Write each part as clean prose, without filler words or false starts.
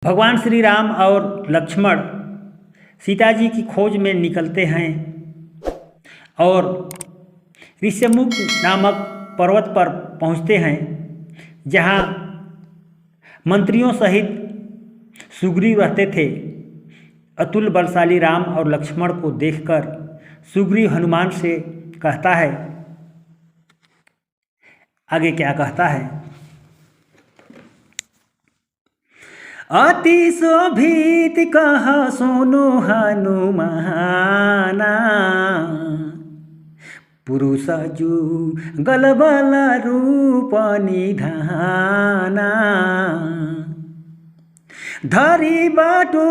भगवान श्री राम और लक्ष्मण सीता जी की खोज में निकलते हैं और ऋष्यमुख नामक पर्वत पर पहुंचते हैं, जहां मंत्रियों सहित सुग्रीव रहते थे। अतुल बलशाली राम और लक्ष्मण को देखकर सुग्रीव हनुमान से कहता है, आगे क्या कहता है। अति शोभित कह सुनु हनुमाना, पुरुष जुगल बल रूप निधाना। धरि बाटू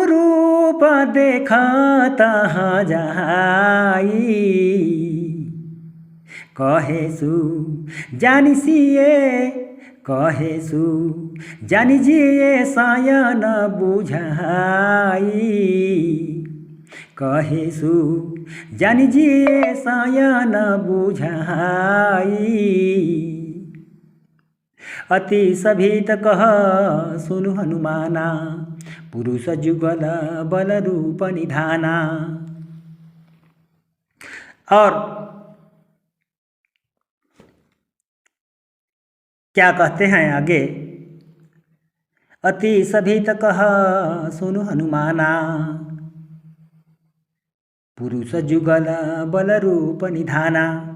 रूप देखत जाई, कहेसु जानिजिए सायन बुझाई, कहेसु जानिजिए सायन बुझाई। अति सभित कह सुनु हनुमाना, पुरुष जुगल बल रूप निधाना। और क्या कहते हैं आगे। अति सभित कह सुनु हनुमाना, पुरुष जुगल बल रूप निधाना।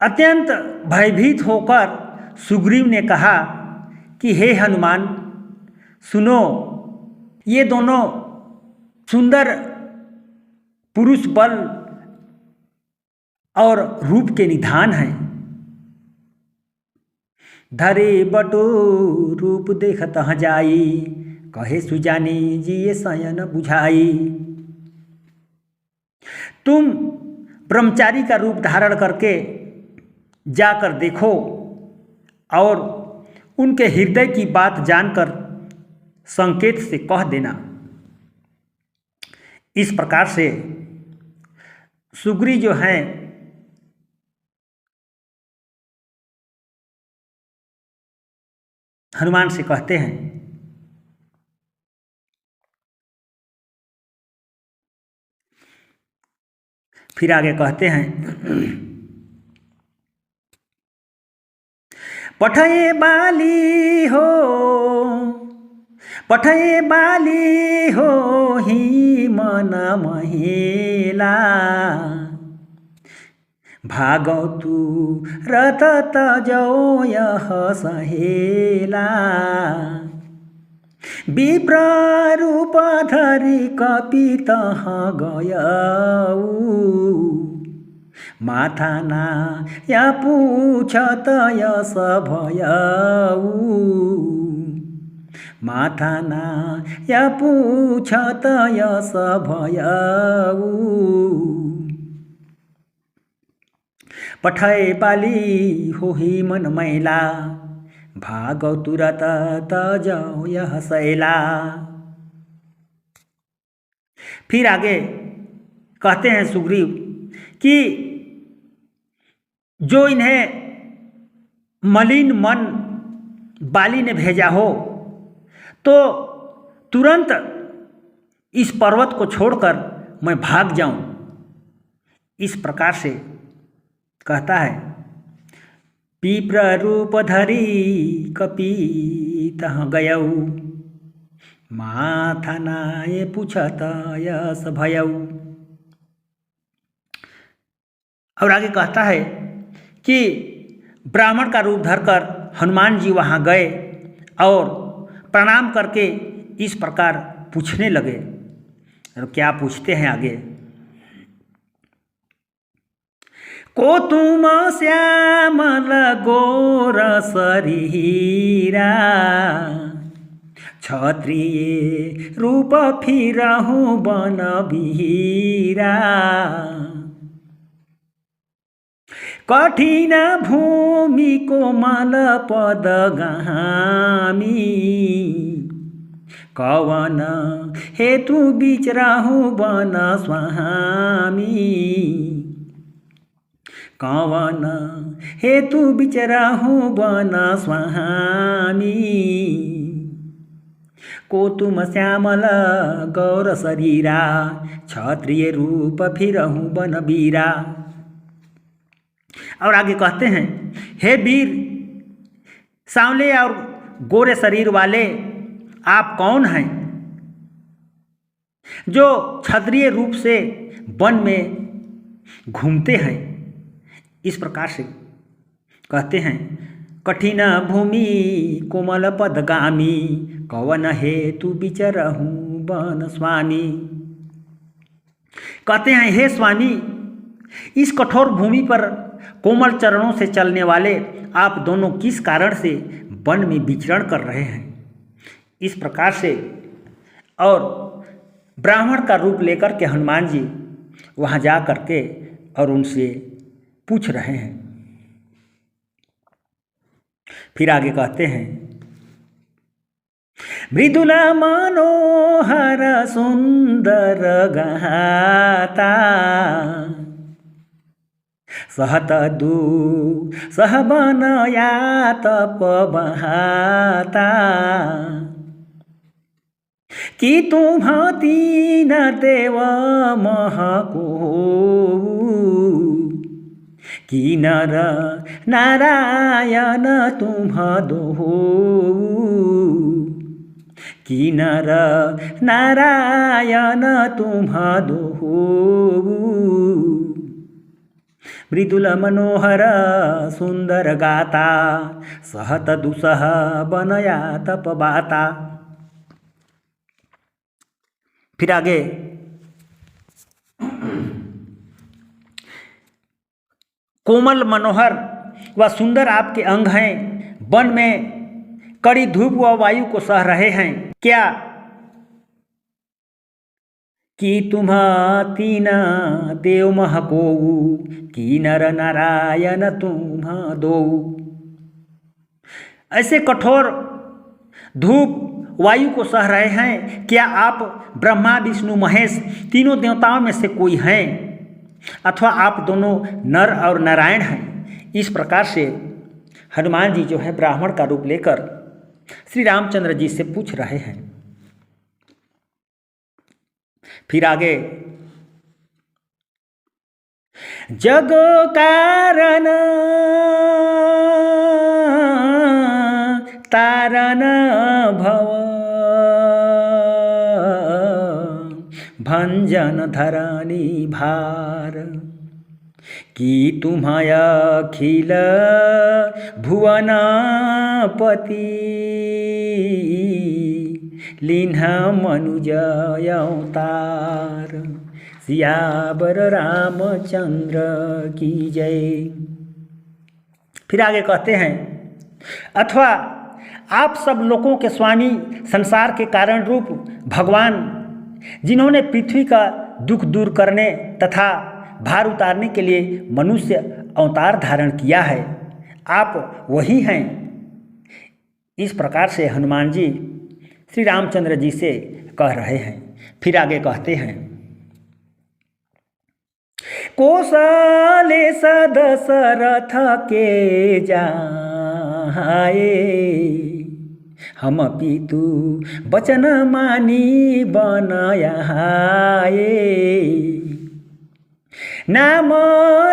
अत्यंत भयभीत होकर सुग्रीव ने कहा कि हे हनुमान, सुनो, ये दोनों सुंदर पुरुष बल और रूप के निधान हैं। धरे बटो रूप देखत जाई, कहे सुजानी जिये शयन बुझाई। तुम ब्रह्मचारी का रूप धारण करके जाकर देखो और उनके हृदय की बात जानकर संकेत से कह देना। इस प्रकार से सुग्रीव जो हैं हनुमान से कहते हैं। फिर आगे कहते हैं, पठये बाली हो ही मन महिला, भागवतु रतत जो यह सहेला। विप्र रूप धरि कपित गयऊ, माथा ना या पूछत यस भयऊ, माथा ना या पूछत यस भयऊ। पठय बाली होही मन मैला, भागव तुरत जाओ यह सैला। फिर आगे कहते हैं सुग्रीव कि जो इन्हें मलिन मन बाली ने भेजा हो तो तुरंत इस पर्वत को छोड़कर मैं भाग जाऊं। इस प्रकार से कहता है। विप्र रूप धरि कपित गयऊ, माथा नाये पूछत यस भयऊ। और आगे कहता है कि ब्राह्मण का रूप धरकर हनुमान जी वहाँ गए और प्रणाम करके इस प्रकार पूछने लगे। और क्या पूछते हैं आगे। को तुम श्यामल गोर शरीरा, क्षत्रिय रूप फिरहु बन बीरा। कठिन भूमि कोमल पद गामी, कवन हेतु बिचराहु बन स्वामी। कवन हेतु बिचराहु बन स्वामी, को तुम श्यामल गौर शरीरा, क्षत्रिय रूप फिरहूँ बन बीरा। और आगे कहते हैं, हे वीर सांवले और गोरे शरीर वाले, आप कौन हैं जो क्षत्रिय रूप से वन में घूमते हैं। इस प्रकार से कहते हैं, कठिन भूमि कोमल पदगामी, कवन हेतु बिचरहूँ बन स्वामी। कहते हैं, हे स्वामी, इस कठोर भूमि पर कोमल चरणों से चलने वाले आप दोनों किस कारण से वन में विचरण कर रहे हैं। इस प्रकार से और ब्राह्मण का रूप लेकर के हनुमान जी वहाँ जा करके और उनसे पूछ रहे हैं। फिर आगे कहते हैं, मृदुल मनोहर सुंदर गाता, सहत दू सहबन यातप बहाता, कि तुम तीन देव महको, कि नर नारायण तुम दो, कि नर नारायण तुम दो। मृदुल मनोहर सुंदर गाता, सहत दुसह बनया तप बाता। फिर आगे कोमल मनोहर व सुंदर आपके अंग हैं, वन में कड़ी धूप व वायु को सह रहे हैं। क्या कि तुम तीन देव महको, कि नर नारायण तुम दो। ऐसे कठोर धूप वायु को सह रहे हैं, क्या आप ब्रह्मा विष्णु महेश तीनों देवताओं में से कोई हैं, अथवा आप दोनों नर और नारायण हैं। इस प्रकार से हनुमान जी जो है ब्राह्मण का रूप लेकर श्री रामचंद्र जी से पूछ रहे हैं। फिर आगे, जग कारण तारण भव, भंजन धरणी भार, कि तुम्हाय अखिल भुवन पति, लीन्ह मनुज अवतार। सियावर रामचंद्र की जय। फिर आगे कहते हैं, अथवा आप सब लोगों के स्वामी, संसार के कारण रूप भगवान, जिन्होंने पृथ्वी का दुख दूर करने तथा भार उतारने के लिए मनुष्य अवतार धारण किया है, आप वही हैं। इस प्रकार से हनुमान जी श्री रामचंद्र जी से कह रहे हैं। फिर आगे कहते हैं, कौशले दशरथ के जाए, हम पितु बचन मानी बनाए। नाम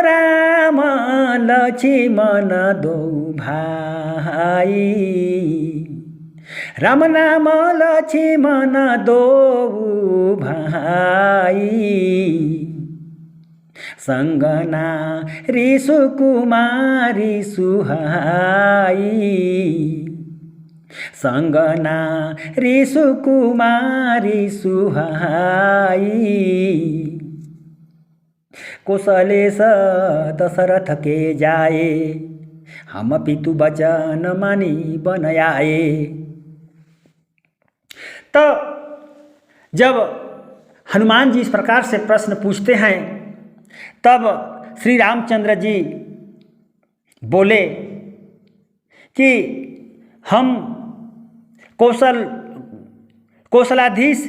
राम लक्ष्मण दो भाई, राम नाम लक्ष्मण दो भाई। संगना ऋषु कुमारी सुहाई, संगना ऋषु कुमारी सुहाई। कौशलेश दशरथ के जाए, हम पितु बचन मानी बनाए। तो जब हनुमान जी इस प्रकार से प्रश्न पूछते हैं, तब श्री रामचंद्र जी बोले कि हम कौशलाधीश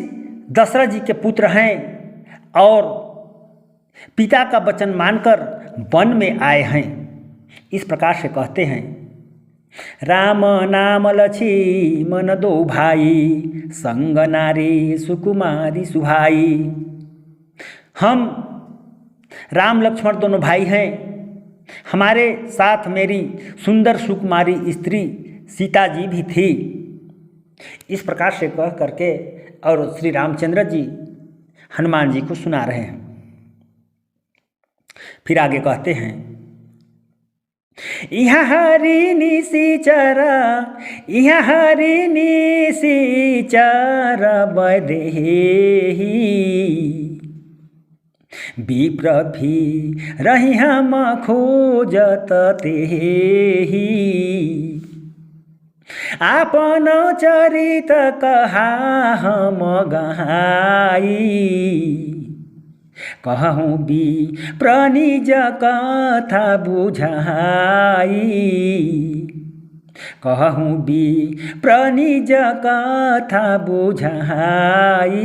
दशरथ जी के पुत्र हैं और पिता का वचन मानकर वन में आए हैं। इस प्रकार से कहते हैं, राम नाम लक्ष्मण दो भाई, संग नारी सुकुमारी सुहाई। हम राम लक्ष्मण दोनों भाई हैं, हमारे साथ मेरी सुंदर सुकुमारी स्त्री सीता जी भी थी। इस प्रकार से कह करके और श्री रामचंद्र जी हनुमान जी को सुना रहे हैं। फिर आगे कहते हैं, यहाँ हरि निशिचर, यहाँ हरि निशिचर बदेहि, विप्र भी रही हम खोजत तेहि, आपन चरित कहा हम गहाई, कहूँ भी प्रणिज कथा बुझाई, कहूँ भी प्रणिज कथा बुझाई,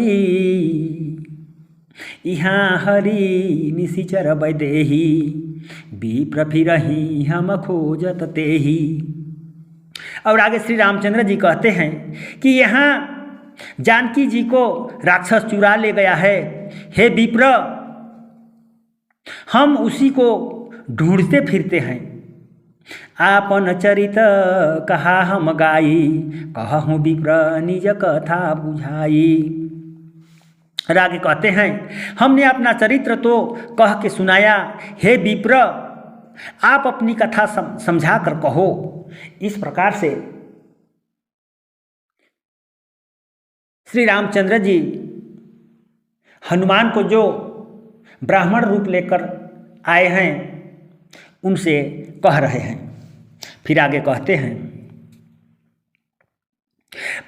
यहाँ हरि निशिचर वैदेही, विप्र फिरहि हम खोजत तेहि। और आगे श्री रामचंद्र जी कहते हैं कि यहाँ जानकी जी को राक्षस चुरा ले गया है, हे विप्र, हम उसी को ढूंढते फिरते हैं। आपन चरित कहा हम गाई, कहूँ विप्र निज कथा बुझाई। और आगे कहते हैं, हमने अपना चरित्र तो कह के सुनाया, हे विप्र आप अपनी कथा समझा कर कहो। इस प्रकार से श्री रामचंद्र जी हनुमान को जो ब्राह्मण रूप लेकर आए हैं उनसे कह रहे हैं। फिर आगे कहते हैं,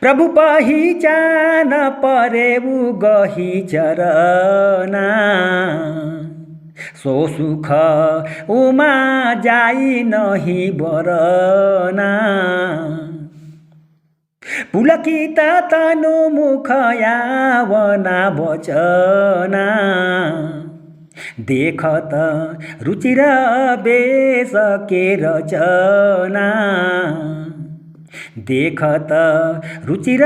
प्रभु पहिचान परेऊ गही चरना, सो सुख उमा जाई नहीं बरना, पुलकित तनु मुख यावना बचना, देखत रुचिर बेस के रचना, देखत रुचिर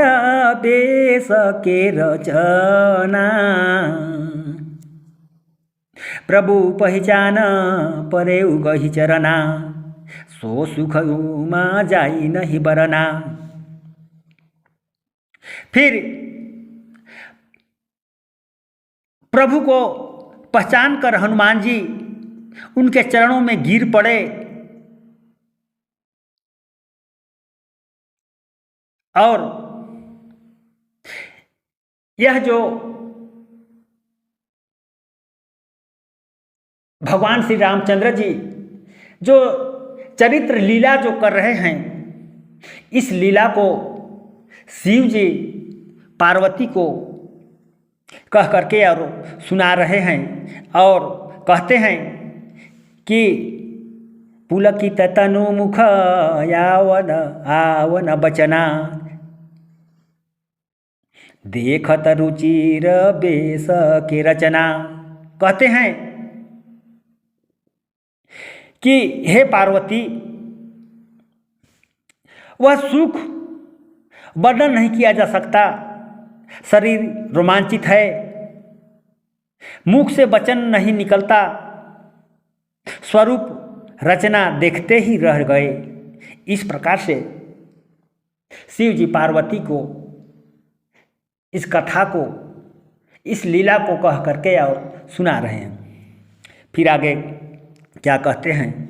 बेस के रचना, प्रभु पहिचान परेऊ गही चरना, सो सुख उमा जाई नहीं बरना। फिर प्रभु को पहचान कर हनुमान जी उनके चरणों में गिर पड़े और यह जो भगवान श्री रामचंद्र जी जो चरित्र लीला जो कर रहे हैं, इस लीला को शिव जी पार्वती को कह करके और सुना रहे हैं और कहते हैं कि पुलकित तनु मुख यावन आवन बचना, देखत रुचिर बेस के रचना। कहते हैं कि हे पार्वती, वह सुख वर्णन नहीं किया जा सकता, शरीर रोमांचित है, मुख से वचन नहीं निकलता, स्वरूप रचना देखते ही रह गए। इस प्रकार से शिव जी पार्वती को इस कथा को, इस लीला को कह करके और सुना रहे हैं। फिर आगे क्या कहते हैं,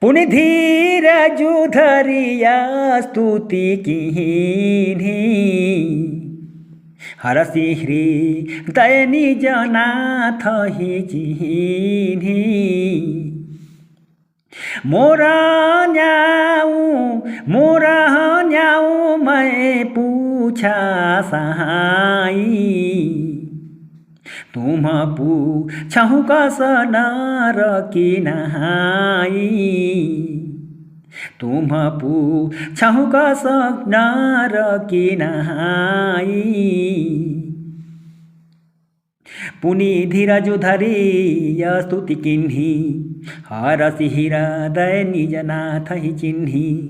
पुनि धीरजु धरिया स्तुति कीन्ही, हरसि हृदय निज नाथ ही चिन्ही, मोरा न्याऊ मैं पूछा सहाई, तुम पूछहु कस नार की नहाई, तुम पूछहु कस नार की नहाई, पुनि धीरज धरी यह स्तुति किन्ही, हरसि हृदय निज नाथ ही चिन्ही।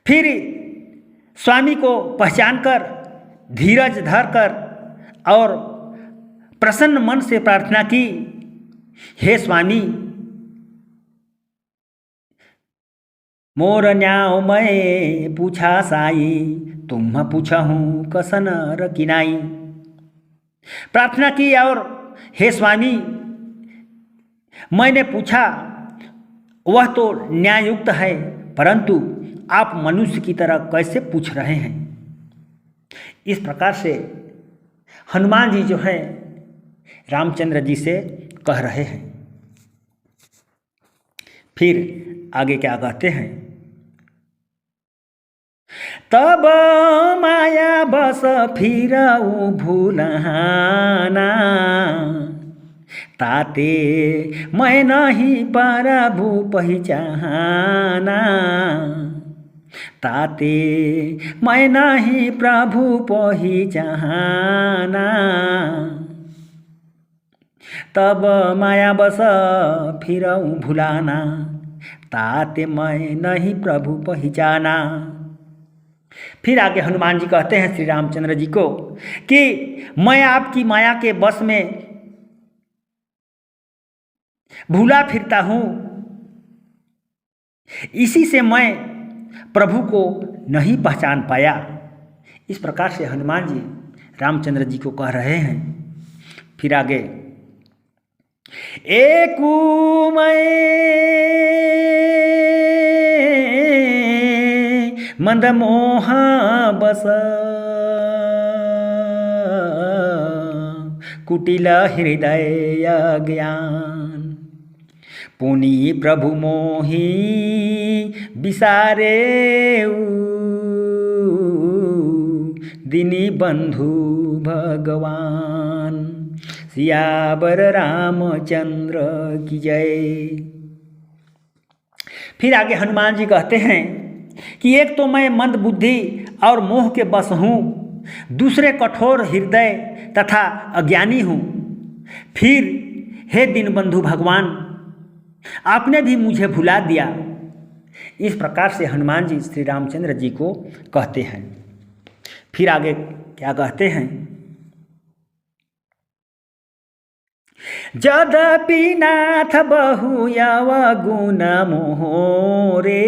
फिर स्वामी को पहचान कर, धीरज धर कर और प्रसन्न मन से प्रार्थना की, हे स्वामी, मोर न्याओ मैं पूछा साई, तुम पूछहूँ कसन रकिनाई। प्रार्थना की और हे स्वामी, मैंने पूछा वह तो न्याययुक्त है, परंतु आप मनुष्य की तरह कैसे पूछ रहे हैं। इस प्रकार से हनुमान जी जो है रामचंद्र जी से कह रहे हैं। फिर आगे क्या कहते हैं, तब माया बस फिरऊ भूलहाना, ताते मैं नहीं प्रभु पहचाना, ताते मैं नहीं प्रभु पहचाना। तब माया बस फिरऊ भुलाना, ताते मैं नहीं प्रभु पहचाना। फिर आगे हनुमान जी कहते हैं श्री रामचंद्र जी को कि मैं आपकी माया के बस में भूला फिरता हूँ, इसी से मैं प्रभु को नहीं पहचान पाया। इस प्रकार से हनुमान जी रामचंद्र जी को कह रहे हैं। फिर आगे, एकू मैं मंद मोह बस, कुटिल हृदय ज्ञान, पुनि प्रभु मोहि विसारे, दीनी बंधु भगवान, सियावर रामचंद्र की जय। फिर आगे हनुमान जी कहते हैं कि एक तो मैं मंद बुद्धि और मोह के बस हूँ, दूसरे कठोर हृदय तथा अज्ञानी हूँ। फिर हे दीनबंधु भगवान, आपने भी मुझे भुला दिया। इस प्रकार से हनुमान जी श्री रामचंद्र जी को कहते हैं। फिर आगे क्या कहते हैं, यद्यपि नाथ बहु यव गुण मोरे,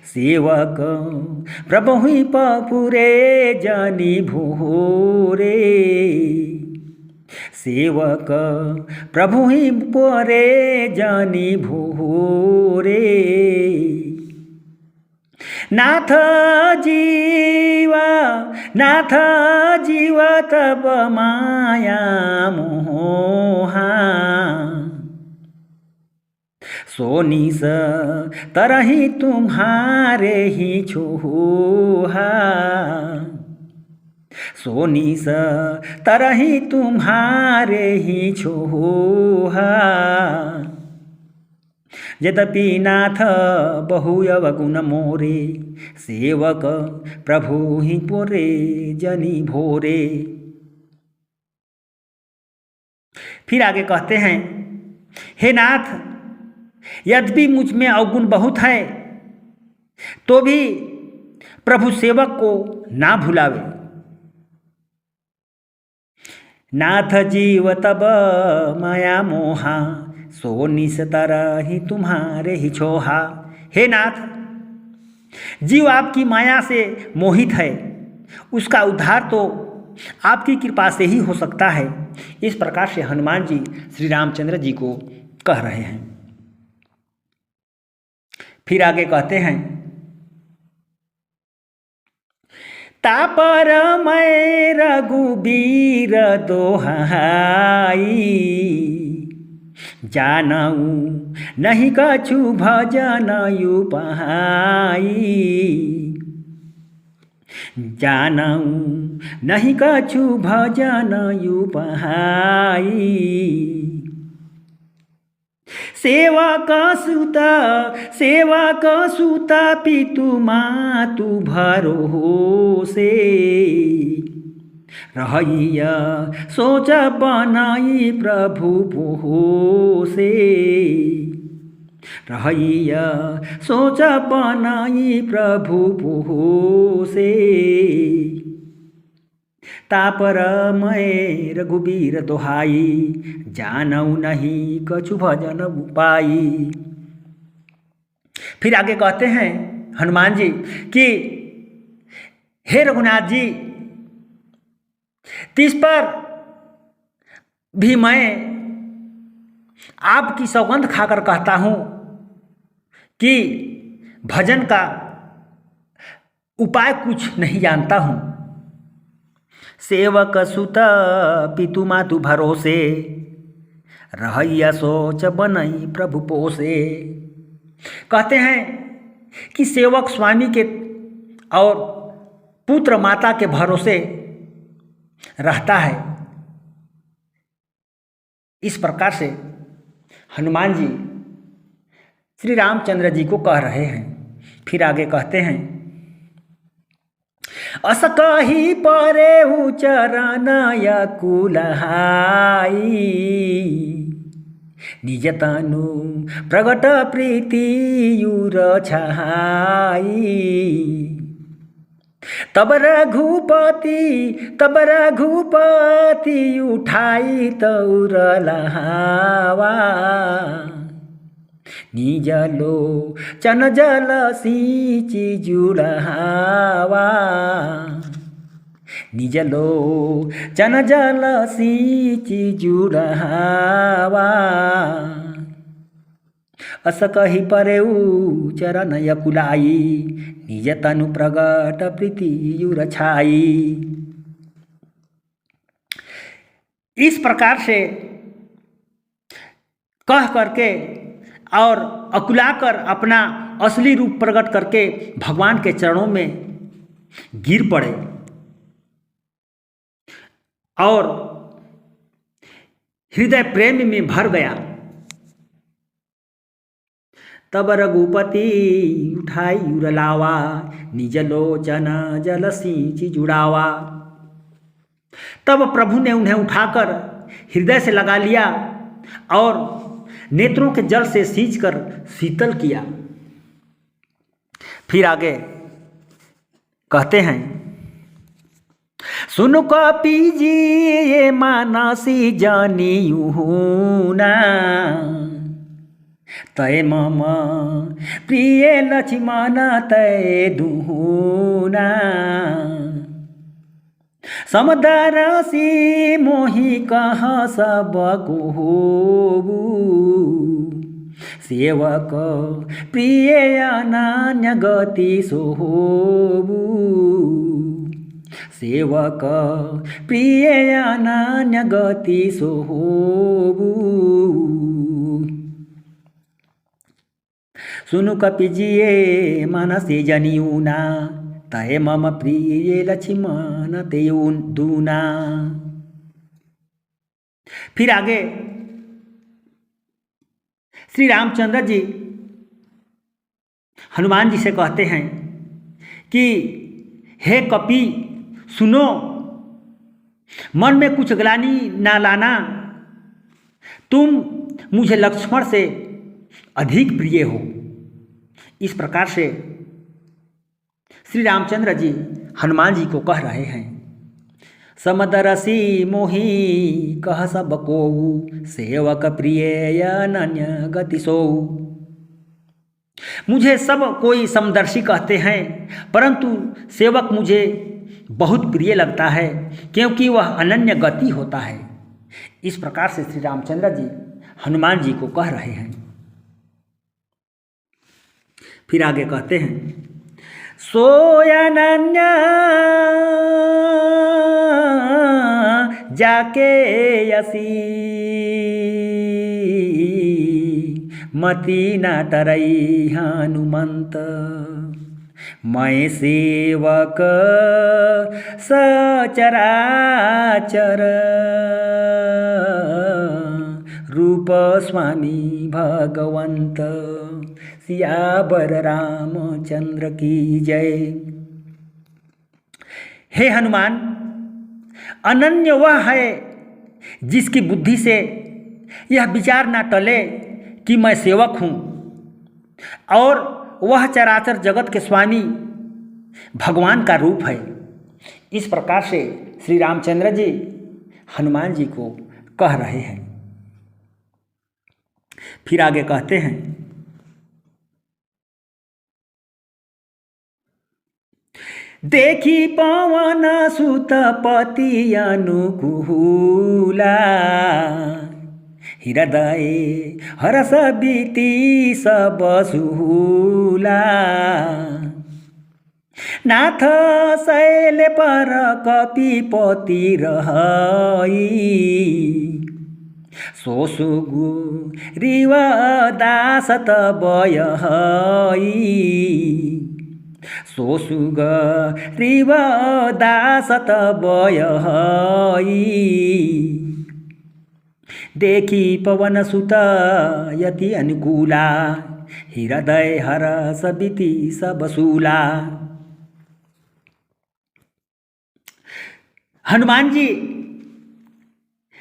सेवक प्रभु ही पपुरे जनि भोरे, सेवक प्रभु ही पोरे जनि भोरे। नाथ जीव तब माया मोहा, सोनिस तरही तुम्हारे ही छोहा, सोनिस तरही तुम्हारे ही छोहा। यद्यपि नाथ बहु यव गुण मोरे, सेवक प्रभु ही पोरे जनि भोरे। फिर आगे कहते हैं, हे नाथ, यद्यपि मुझ में अवगुण बहुत है तो भी प्रभु सेवक को ना भुलावे। नाथ जीव तब माया मोहा, सो निस तरहि तुम्हारे ही छोहा। हे नाथ, जीव आपकी माया से मोहित है, उसका उद्धार तो आपकी कृपा से ही हो सकता है। इस प्रकार से हनुमान जी श्री रामचंद्र जी को कह रहे हैं। फिर आगे कहते हैं, तापर मैं रघुबीर दोहाई, जानऊ नहीं कछु भजन उपाई, जानऊ नहीं कछु भजन उपाई। सेवा का सूता पितु मातु भरोसे रहैया सोच बनाई प्रभु पोसे रहैया सोच बनाई प्रभु पोसे तापर मैं रघुबीर दोहाई जानऊ नहीं कछु भजन उपाई। फिर आगे कहते हैं हनुमान जी कि हे रघुनाथ जी, तिस पर भी मैं आपकी सौगंध खाकर कहता हूँ कि भजन का उपाय कुछ नहीं जानता हूँ। सेवक सुत पितु मातु भरोसे रहैया सोच बनई प्रभु पोसे। कहते हैं कि सेवक स्वामी के और पुत्र माता के भरोसे रहता है। इस प्रकार से हनुमान जी श्री रामचंद्र जी को कह रहे हैं। फिर आगे कहते हैं, अस कही परे चरण कुलहाई निज तनु प्रगट प्रीति युर छहाई। तब रघुपति उठाई तौर लहावा निज लोचन जल सींचि जुड़ावा निज लोचन जल सींचि जुड़ावा। अस कही परेऊ चरण कुलाई निज तनु प्रगट प्रीति युर छाई। इस प्रकार से कह करके और अकुलाकर अपना असली रूप प्रकट करके भगवान के चरणों में गिर पड़े और हृदय प्रेम में भर गया। तब रघुपति उठाई उरलावा निज लोचन जल सींचि जुड़ावा। तब प्रभु ने उन्हें उठाकर हृदय से लगा लिया और नेत्रों के जल से सींचकर शीतल किया। फिर आगे कहते हैं, सुन कपि जी ये मानसी जानियुना तय मम प्रिय लक्ष्मण तय दुहुना। समदरसी मोहि कह सब होबू सेवक प्रिय अनन्य गति सोबू सेवक प्रिय अनन्य गति सोबू। सुनु कपि जिये मनसी जनियुना तय मम प्रिय लक्ष्मण ते दूना। फिर आगे श्री रामचंद्र जी हनुमान जी से कहते हैं कि हे कपि सुनो, मन में कुछ ग्लानि ना लाना, तुम मुझे लक्ष्मण से अधिक प्रिय हो। इस प्रकार से श्री रामचंद्र जी हनुमान जी को कह रहे हैं। समदरसी मोहि कह सब कोऊ सेवक प्रिय अनन्य गति सोऊ। मुझे सब कोई समदर्शी कहते हैं, परंतु सेवक मुझे बहुत प्रिय लगता है क्योंकि वह अनन्य गति होता है। इस प्रकार से श्री रामचंद्र जी हनुमान जी को कह रहे हैं। फिर आगे कहते हैं, सोयनन्य जाके यसी मति न टरई हनुमंत। मैं सेवक सचराचर रूप स्वामी भगवंत सियावर रामचंद्र की जय। हे हनुमान, अनन्य वह है जिसकी बुद्धि से यह विचार ना टले कि मैं सेवक हूँ, और वह चराचर जगत के स्वामी भगवान का रूप है। इस प्रकार से श्री रामचंद्र जी हनुमान जी को कह रहे हैं। फिर आगे कहते हैं, देखी पवन सुत पति अनुकूला, हृदय हरस बीती सब सूला। नाथ शैल पर कपिपति रहई, सोसुगु रिव दास तबयहई। सोसुग रिव दास तबयहई, देखी पवन सुत यति अनुकूला, हृदय हरस बीती सब सूला। हनुमान जी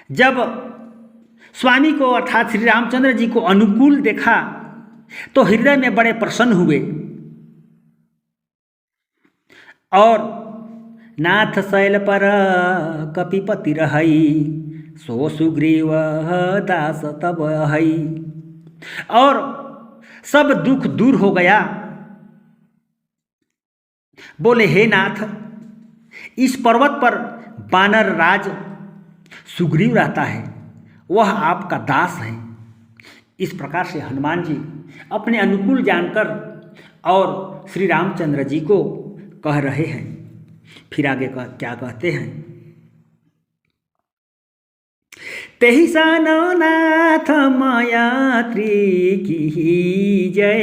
जब स्वामी को अर्थात श्री रामचंद्र जी को अनुकूल देखा तो हृदय में बड़े प्रसन्न हुए, और नाथ शैल पर कपिपति रहई, सो सुग्रीव दास तब हई। और सब दुख दूर हो गया। बोले, हे नाथ, इस पर्वत पर वानर राज सुग्रीव रहता है, वह आपका दास है। इस प्रकार से हनुमान जी अपने अनुकूल जानकर और श्री रामचंद्र जी को कह रहे हैं। फिर आगे क्या कहते हैं, तेहि सन नाथ मयात्री की जय,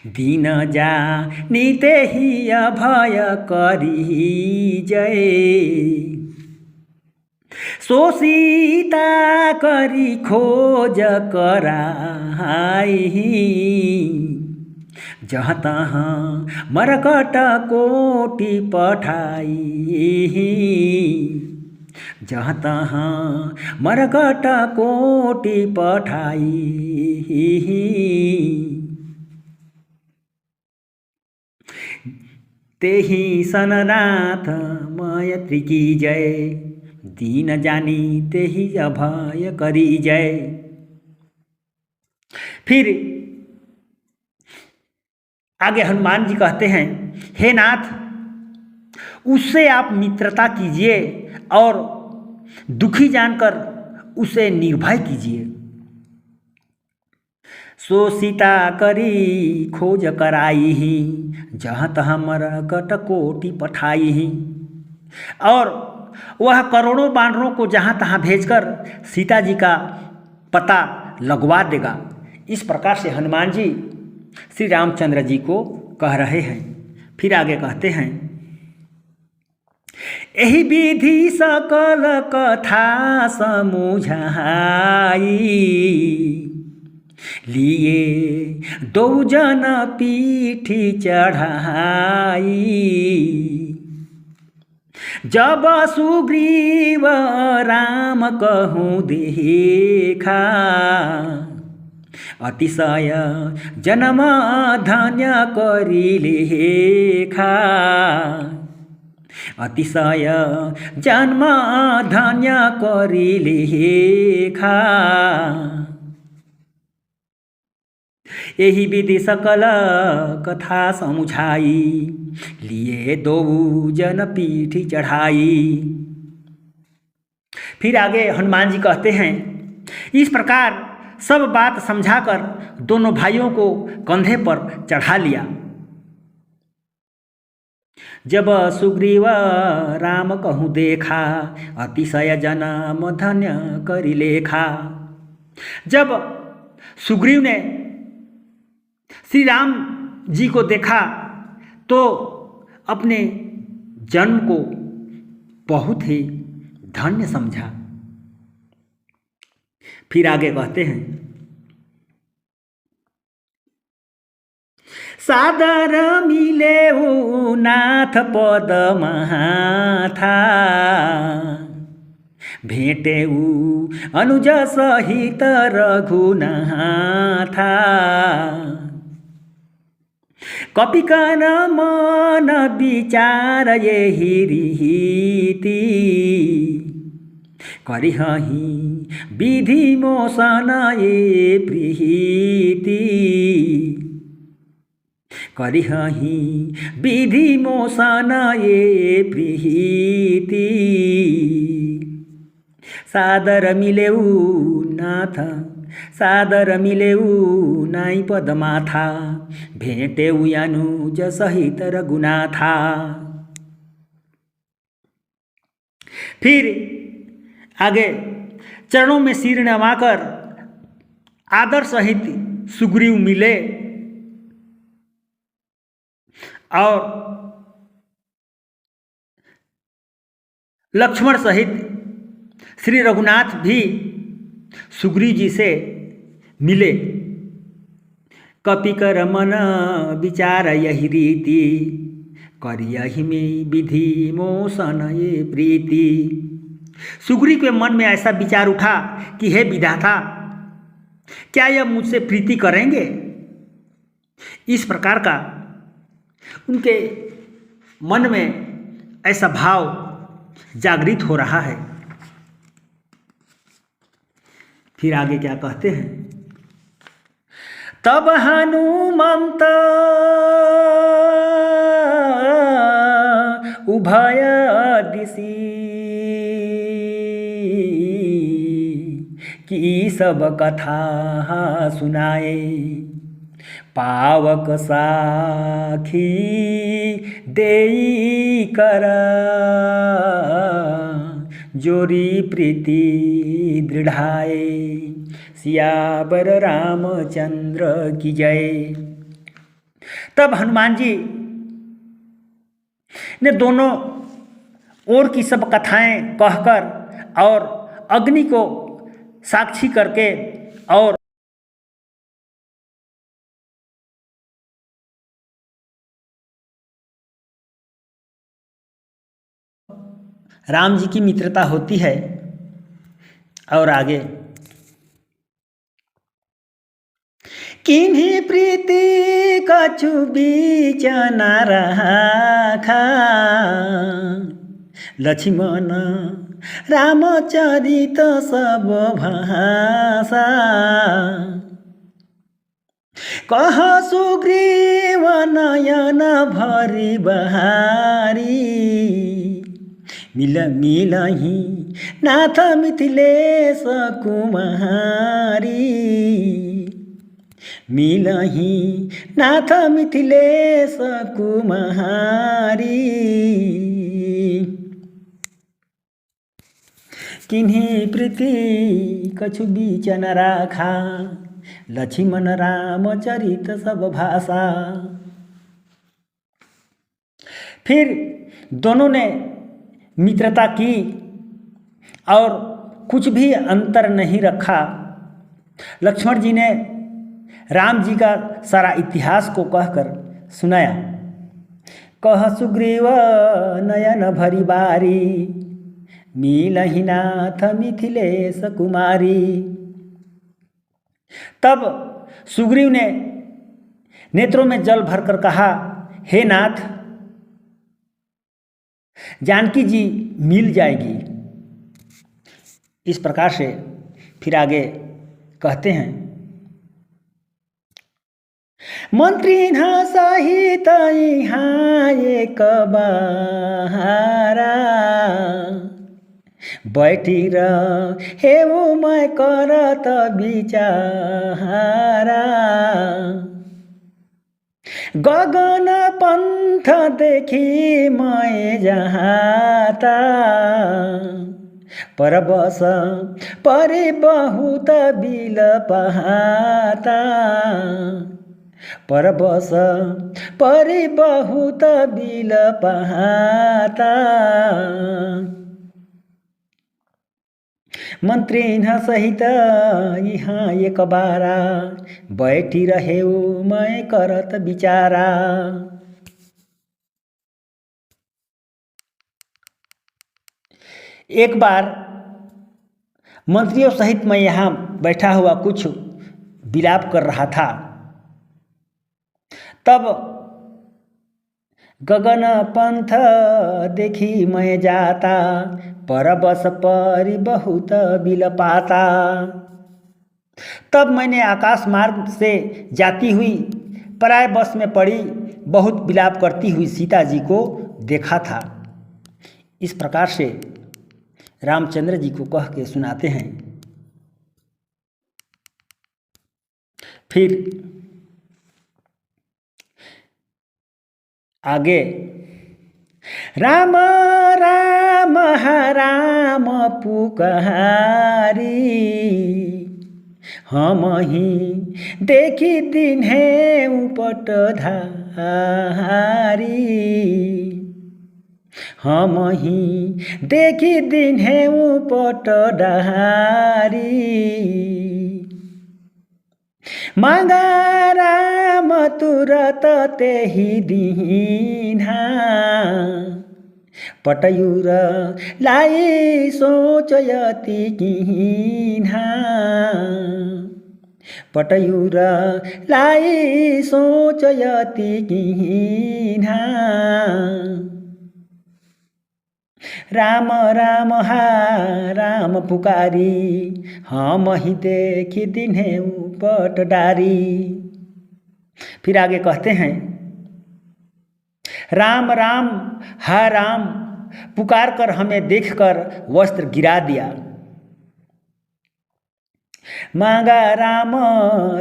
दीन जानी तेहि अभय करी जय। सो सीता करी खोज कराई, जहाँ तहाँ मरकट कोटि पठाई। जहाँ तहाँ मरकट कोटि पठाई। तेहि सननाथ मयत्री की जय, दीन जानी तेहि अभय करी जय। फिर आगे हनुमान जी कहते हैं, हे नाथ, उससे आप मित्रता कीजिए और दुखी जानकर उसे निर्भय कीजिए। सो सीता करी खोज कराई ही, जहाँ तहाँ मरकट कोटि पठाई ही। और वह करोड़ों वानरों को जहाँ तहाँ भेजकर सीता जी का पता लगवा देगा। इस प्रकार से हनुमान जी श्री रामचंद्र जी को कह रहे हैं। फिर आगे कहते हैं, एहि विधि सकल कथा समुझाई, लिए दो जन पीठी चढ़ाई। जब सुग्रीव राम कहूँ देखा, अतिशय जन्म धन्य करी लेखा। अतिशय जन्म धन्य करी लेखा। यही विधि सकल कथा समुझाई, लिए दो जन पीठी चढ़ाई। फिर आगे हनुमान जी कहते हैं, इस प्रकार सब बात समझाकर दोनों भाइयों को कंधे पर चढ़ा लिया। जब सुग्रीव राम कहूँ देखा, अतिशय जन्म धन्य करी लेखा। जब सुग्रीव ने श्री राम जी को देखा तो अपने जन्म को बहुत ही धन्य समझा। फिर आगे कहते हैं, सादर मिलेऊ नाथ पद महाथा, भेटेऊ अनुज सहित रघुनाथा, कपिकन मन विचार यही रीति, करिहहि विधि मोसन ये प्रीति, करिहहि विधि मोसन ये प्रीति, सादर मिलेऊ नाथ, सादर मिलेऊ नाई पदमाथा, भेटेऊ अनुज सहित रघुनाथा। फिर आगे चरणों में सिर नवाकर आदर सहित सुग्रीव मिले और लक्ष्मण सहित श्री रघुनाथ भी सुग्रीव जी से मिले। कपिकर मन विचार यही रीति, करियहि में विधि मोसन ये प्रीति। सुग्रीव के मन में ऐसा विचार उठा कि हे विधाता, क्या यह मुझसे प्रीति करेंगे? इस प्रकार का उनके मन में ऐसा भाव जागृत हो रहा है। फिर आगे क्या कहते हैं, तब हनुमंत उभय दिशि, की सब कथा सुनाए, पावक साखी देई कर, जोरी प्रीति दृढ़ाए, सियावर रामचंद्र की जय। तब हनुमान जी ने दोनों ओर की सब कथाएं कहकर और अग्नि को साक्षी करके और राम जी की मित्रता होती है। और आगे, किन्हीं प्रीति कछु बीच न रखा, लक्ष्मण रामचरित सब भाषा, कह सुग्रीव नयन भरि बहारी, मिलहि नाथ मिथिलेश कुमारी, मिलहि नाथ मिथिलेश कुमारी। किन्हीं प्रीति कछु बीच न राखा, लक्ष्मण रामचरित सब भाषा। फिर दोनों ने मित्रता की और कुछ भी अंतर नहीं रखा। लक्ष्मण जी ने राम जी का सारा इतिहास को कहकर सुनाया। कह सुग्रीव नयन भरि बारी, मिलहि नाथ मिथिलेश कुमारी। तब सुग्रीव ने नेत्रों में जल भरकर कहा, हे नाथ, जानकी जी मिल जाएगी। इस प्रकार से फिर आगे कहते हैं, मंत्री न सहित यहाँ एक बहारा, बैठी रहेऊ मैं करत विचारा। गगन पंथ देखी मैं जहाता, परबस परि बहुत बिल पहाता। परबस परि बहुत बिल पहाता। मंत्री न सहित यहाँ एक बारा बैठी रहे मैं करत बिचारा। एक बार मंत्रियों सहित मैं यहाँ बैठा हुआ कुछ विलाप कर रहा था, तब गगन पंथ देखी मैं जाता, परबस परि बहुत बिलपाता। तब मैंने आकाश मार्ग से जाती हुई पराय बस में पड़ी बहुत विलाप करती हुई सीता जी को देखा था। इस प्रकार से रामचंद्र जी को कह के सुनाते हैं। फिर आगे राम राम राम पुकारी, हम ही देखी दिन है उपट धारी, हम ही देखी दिन है उपट धारी। मांगा राम तुरत तेहि दीन्हा, पटयुर लाई सोचयति कीन्हा, पटयुर लाई सोचयति कीन्हा। राम राम हा राम पुकारी, हम ही देखी दिन्हे उपट डारी। फिर आगे कहते हैं राम राम हा राम पुकार कर हमें देखकर वस्त्र गिरा दिया। मांगा राम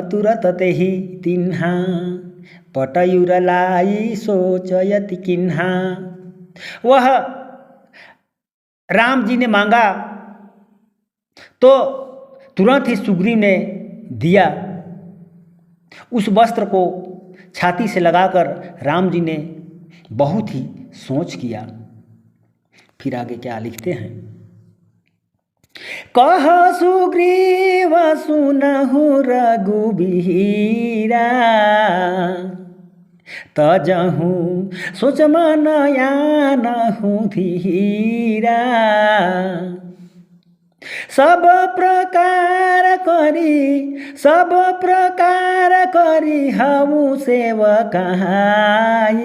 तुरत तेहि तिन्हा, पटयुर लाई सोचयति किन्हा। वह राम जी ने मांगा तो तुरंत ही सुग्रीव ने दिया। उस वस्त्र को छाती से लगाकर राम जी ने बहुत ही सोच किया। फिर आगे क्या लिखते हैं। कह सुग्रीव सुनहु रघुबीरा, तजहु सोच मन यानहु धीरा। सब प्रकार करी हऊ सेवकाई,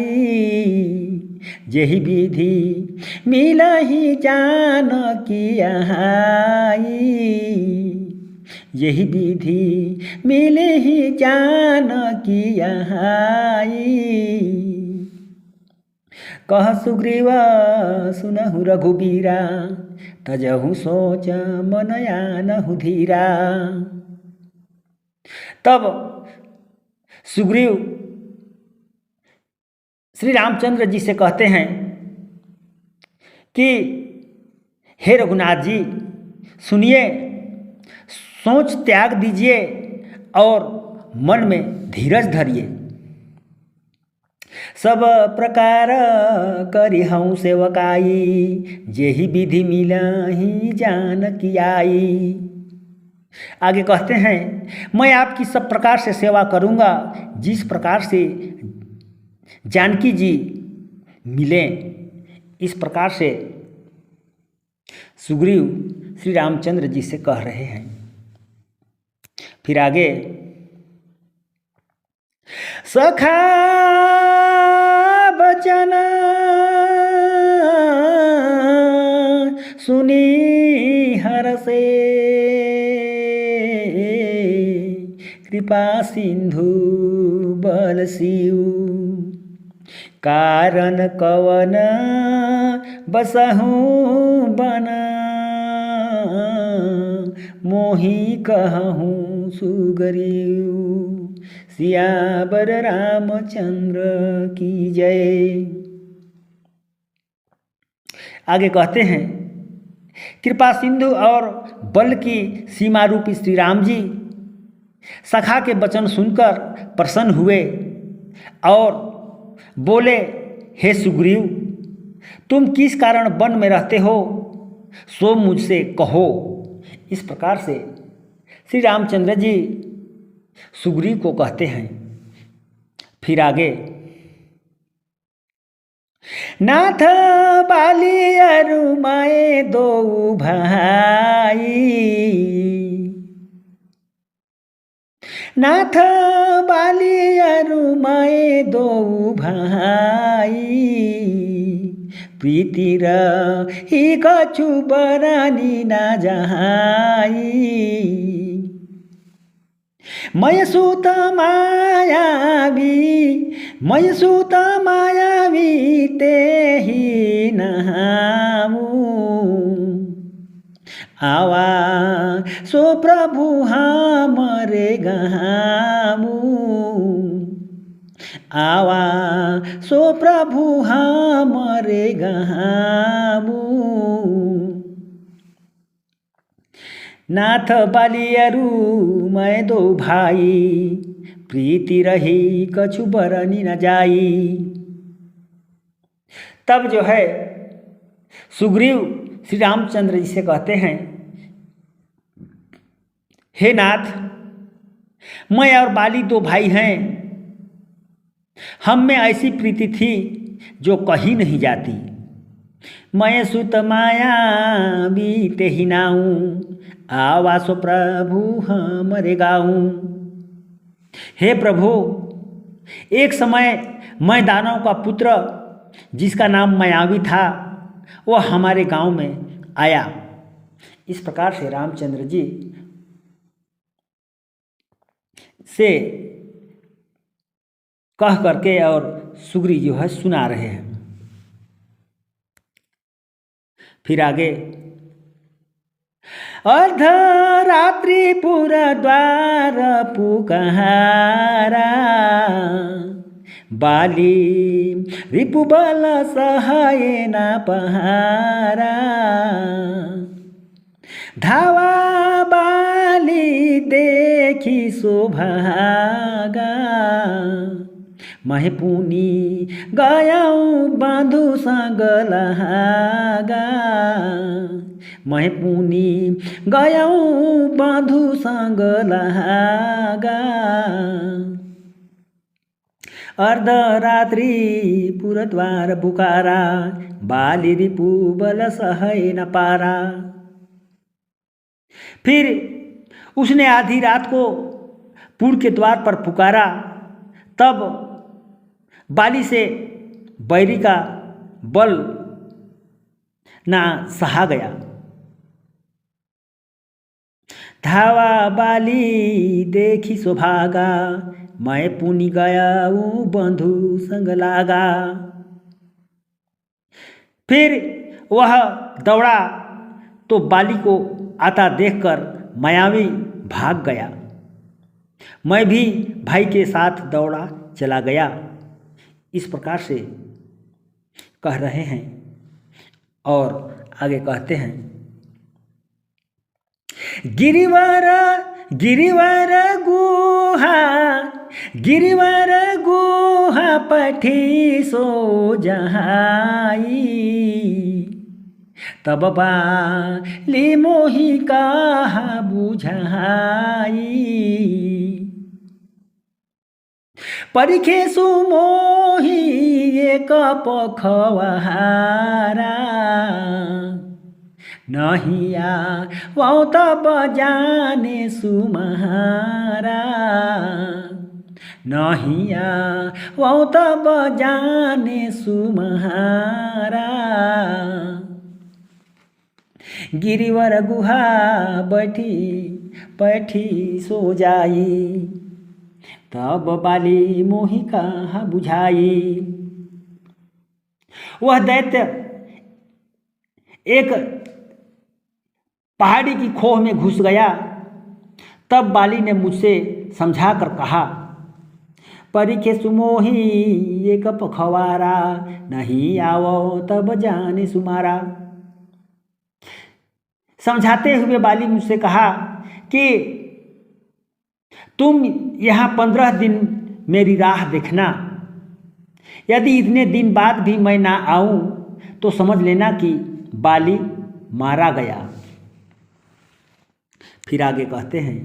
जेहि विधि मिलहि जानकी आई, यही विधि मिलहि जानकी आई। कह सुग्रीव सुनहु रघुबीरा, तजहु सोच मन यानहु धीरा। तब सुग्रीव श्री रामचंद्र जी से कहते हैं कि हे रघुनाथ जी सुनिए, सोच त्याग दीजिए और मन में धीरज धरिए। सब प्रकार करिहऊँ सेवकाई, जेहि विधि मिलहि जानकी आई। आगे कहते हैं मैं आपकी सब प्रकार से सेवा करूँगा, जिस प्रकार से जानकी जी मिलें। इस प्रकार से सुग्रीव श्री रामचंद्र जी से कह रहे हैं। फिर आगे सखा बचन सुनी हरसे, कृपा सिंधु बल सिउ, कारण कवन बसहूँ बन, मोहि कहूँ सुग्रीव, सियावर रामचंद्र की जय। आगे कहते हैं कृपा सिंधु और बल की सीमा रूपी श्री राम जी सखा के वचन सुनकर प्रसन्न हुए और बोले, हे सुग्रीव, तुम किस कारण वन में रहते हो सो मुझसे कहो। इस प्रकार से श्री रामचंद्र जी सुग्रीव को कहते हैं। फिर आगे, नाथ बाली अरु मैं दो भाई, नाथ बाली अरु मैं दो भाई, प्रीति रही कछु बरानी ना जाई, मैं सुत मायावी, मैं सुत मायावी ते ही नहाऊं, आवा सो प्रभु हमरे गहाऊं, आवा सो प्रभु हमरे गहाऊं, नाथ बालियरु मैं दो भाई, प्रीति रही कछु बरनी न जाई। तब जो है सुग्रीव श्री रामचंद्र जी से कहते हैं, हे नाथ, मैं और बाली दो भाई हैं, हम में ऐसी प्रीति थी जो कहीं नहीं जाती, मैं सुत माया बीते ही नाऊं, आवासो प्रभु हमरे गाऊं। हे प्रभु, एक समय मैं दानव का पुत्र जिसका नाम मायावी था वह हमारे गांव में आया। इस प्रकार से रामचंद्र जी से कह करके और सुग्रीव जो है सुना रहे हैं। फिर आगे, अर्धरात्रि पूरा द्वार पुकारा, बाली रिपु बल सहाय न पहारा, धावा बाली देखी शोभागा, मैं पुनि गयाऊँ बांधु संग लहागा, मैं पुनि गयाऊँ बांधु संग लहागा, अर्धरात्रि पुरद्वार पुकारा, बाली रिपु बल सहै न पारा। फिर उसने आधी रात को पुर के द्वार पर पुकारा, तब बाली से बैरी का बल ना सहा गया। धावा बाली देखी शोभागा, मैं पुनि गयाऊँ बंधु संग लागा। फिर वह दौड़ा तो बाली को आता देखकर मायावी भाग गया। मैं भी भाई के साथ दौड़ा चला गया। इस प्रकार से कह रहे हैं और आगे कहते हैं, गिरिवर गिरिवर गुहा, गिरिवर गुहा पठी सो जहाई, तब बाली मोहि कहा बुझाई, परिखे सुमोहि एक पखवारा, नहिया वो तब जाने सुमहारा, नहिया वो तब जाने सुमहारा, गिरिवर गुहा बैठी बैठी सो जाई, तब बाली मोहि कहा बुझाई। वह दैत्य एक पहाड़ी की खोह में घुस गया। तब बाली ने मुझसे समझा कर कहा, परिखे सुमोही एक पखवारा, नहीं आवो तब जाने सुमारा। समझाते हुए बाली मुझसे कहा कि तुम यहाँ 15 दिन मेरी राह देखना, यदि इतने दिन बाद भी मैं ना आऊँ तो समझ लेना कि बाली मारा गया। फिर आगे कहते हैं,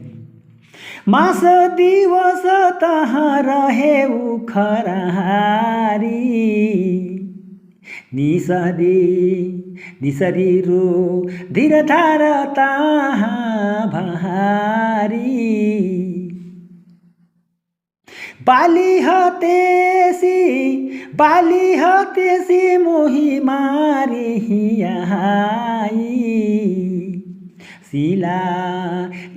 मास दिवस तहाँ रहे उखरारी, निसरी रो धीर धार तहाँ भारी, बाली हतेसी मोही मारी हियाई, सिला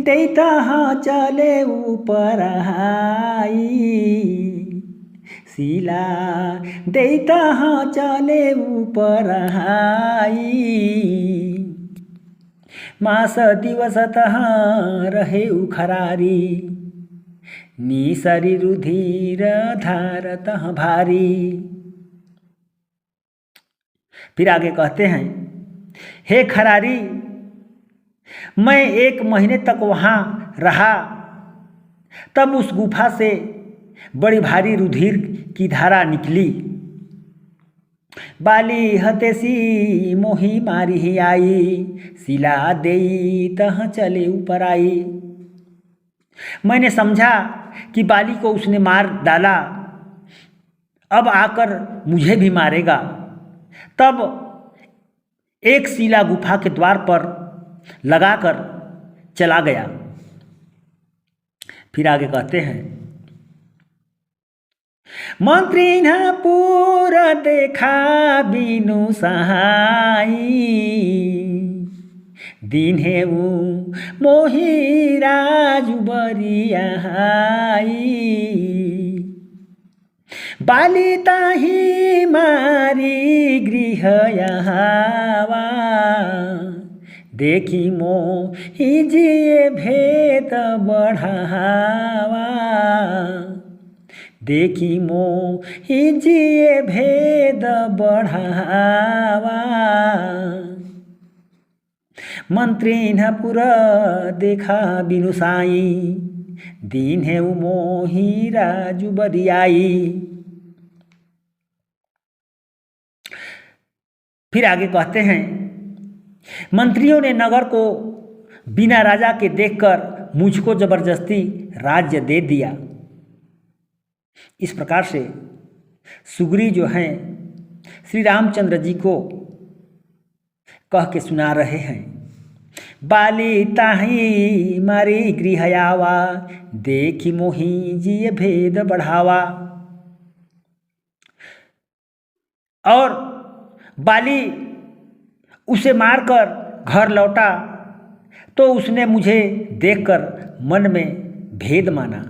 देता चले ऊपर आई, सिला देता चले ऊपर आई, मास दिवस तहाँ रहे उखरारी, निसरी रुधिर धार तहाँ भारी। फिर आगे कहते हैं, हे खरारी, मैं 1 महीने तक वहाँ रहा, तब उस गुफा से बड़ी भारी रुधिर की धारा निकली, बाली हतेसी मोही मारी ही आई, सिला देई तहाँ चले ऊपर आई। मैंने समझा कि बाली को उसने मार डाला, अब आकर मुझे भी मारेगा, तब एक शिला गुफा के द्वार पर लगाकर चला गया। फिर आगे कहते हैं, मंत्री न पूरा देखा बिनु सहाई, दिन है वो मोही राजू बरियाई, बाली ताही मारी गृह यहावा, देखी मोही जिए भेद बढ़ावा, देखी मोही जिए भेद बढ़ावा, मंत्री न पूरा देखा बिनु साई, दिन है वो मोही राजू बरियाई। फिर आगे कहते हैं, मंत्रियों ने नगर को बिना राजा के देखकर मुझको जबरदस्ती राज्य दे दिया। इस प्रकार से सुग्रीव जो हैं श्री रामचंद्र जी को कह के सुना रहे हैं, बाली ताही मारी गृहयावा, देखी मोही जिए भेद बढ़ावा। और बाली उसे मारकर घर लौटा तो उसने मुझे देखकर मन में भेद माना।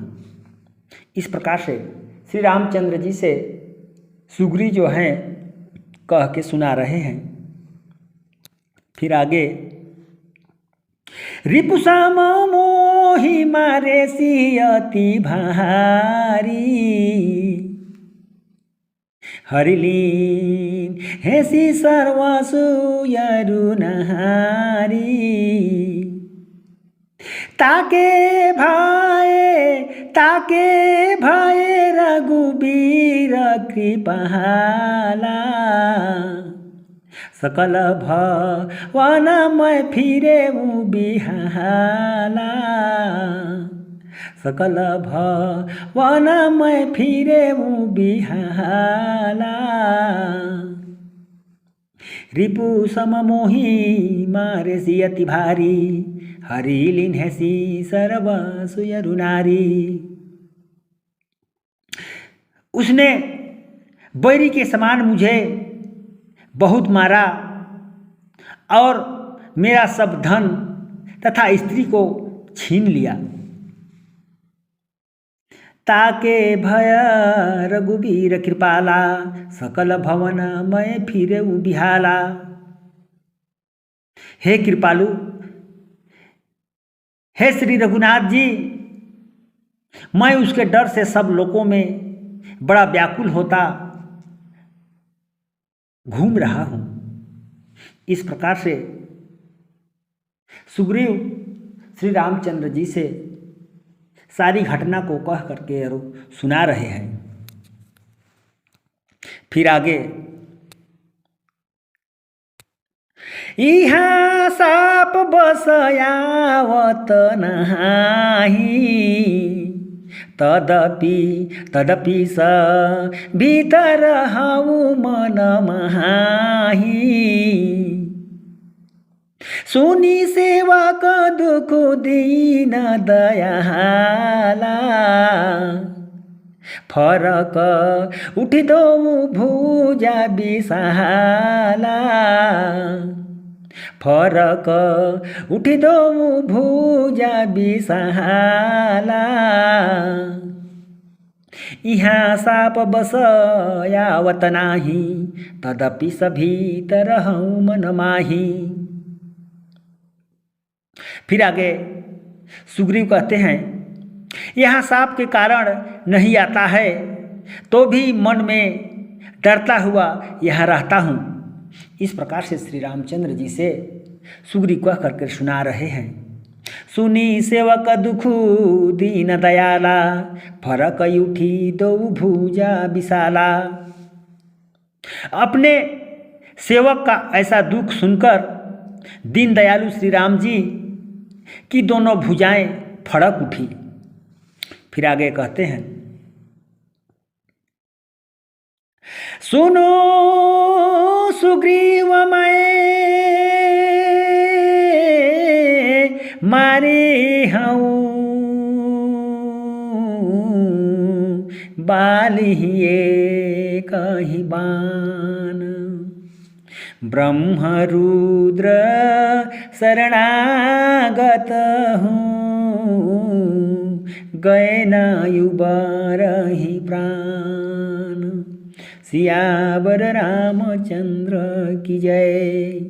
इस प्रकार से श्री रामचंद्र जी से सुग्रीव जो हैं कह के सुना रहे हैं। फिर आगे, रिपुसाम मोहि मारे सियति भारी, हरिलीन हेसी सर्वसु यरु नहारी, ताके भाए रघुबीर कृपाला, सकल भवन मैं फिरे बिहाला, सकल भवन मैं फिरे बिहाला, रिपु सम मोही मारे सियति भारी, हरिलीन हैसी सर्वसु यरु नारी। उसने बैरी के समान मुझे बहुत मारा और मेरा सब धन तथा स्त्री को छीन लिया। ताके भय रघुबीर कृपाला, सकल भवन मैं फिरे बिहाला। हे कृपालु, हे श्री रघुनाथ जी, मैं उसके डर से सब लोगों में बड़ा व्याकुल होता घूम रहा हूं। इस प्रकार से सुग्रीव श्री रामचंद्र जी से सारी घटना को कह करके सुना रहे हैं। फिर आगे, इहाँ साप बसयावत नाही, तदपि स भीतर हऊ मन माही। सुनी सेवक दुख दीन दयाला, फरक उठिदो भुजा बिसाला, फरक उठिदो भुजा बिसाला। यहाँ साप बसयावत नाही, तदपि स भीतर हऊ मन माही। फिर आगे सुग्रीव कहते हैं, यहाँ सांप के कारण नहीं आता है तो भी मन में डरता हुआ यहाँ रहता हूँ। इस प्रकार से श्री रामचंद्र जी से सुग्रीव कह करके सुना रहे हैं। सुनी सेवक दुख दीन दयाला, फरक उठी दो भुजा विशाला। अपने सेवक का ऐसा दुख सुनकर दीन दयालु श्री राम जी की दोनों भुजाएं फड़क उठी। फिर आगे कहते हैं, सुनो सुग्रीव मैं मारे हूँ, बालिए कहीं बान। ब्रह्म रुद्र शरणागत हूँ, गए न युबरहि प्राण। सियावर रामचंद्र की जय।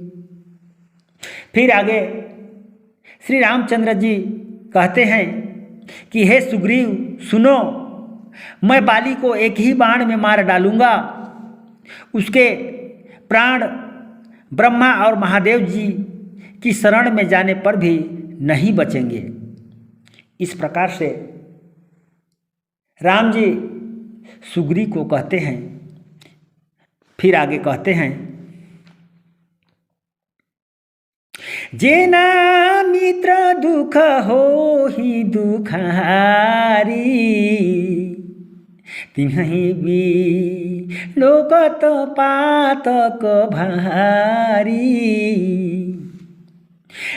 फिर आगे श्री रामचंद्र जी कहते हैं कि हे सुग्रीव सुनो, मैं बाली को एक ही बाण में मार डालूंगा, उसके प्राण ब्रह्मा और महादेव जी की शरण में जाने पर भी नहीं बचेंगे। इस प्रकार से राम जी सुग्रीव को कहते हैं। फिर आगे कहते हैं, जेना मित्र दुख हो ही दुखारी, तिन्हीं भी लोकत पातक भारी।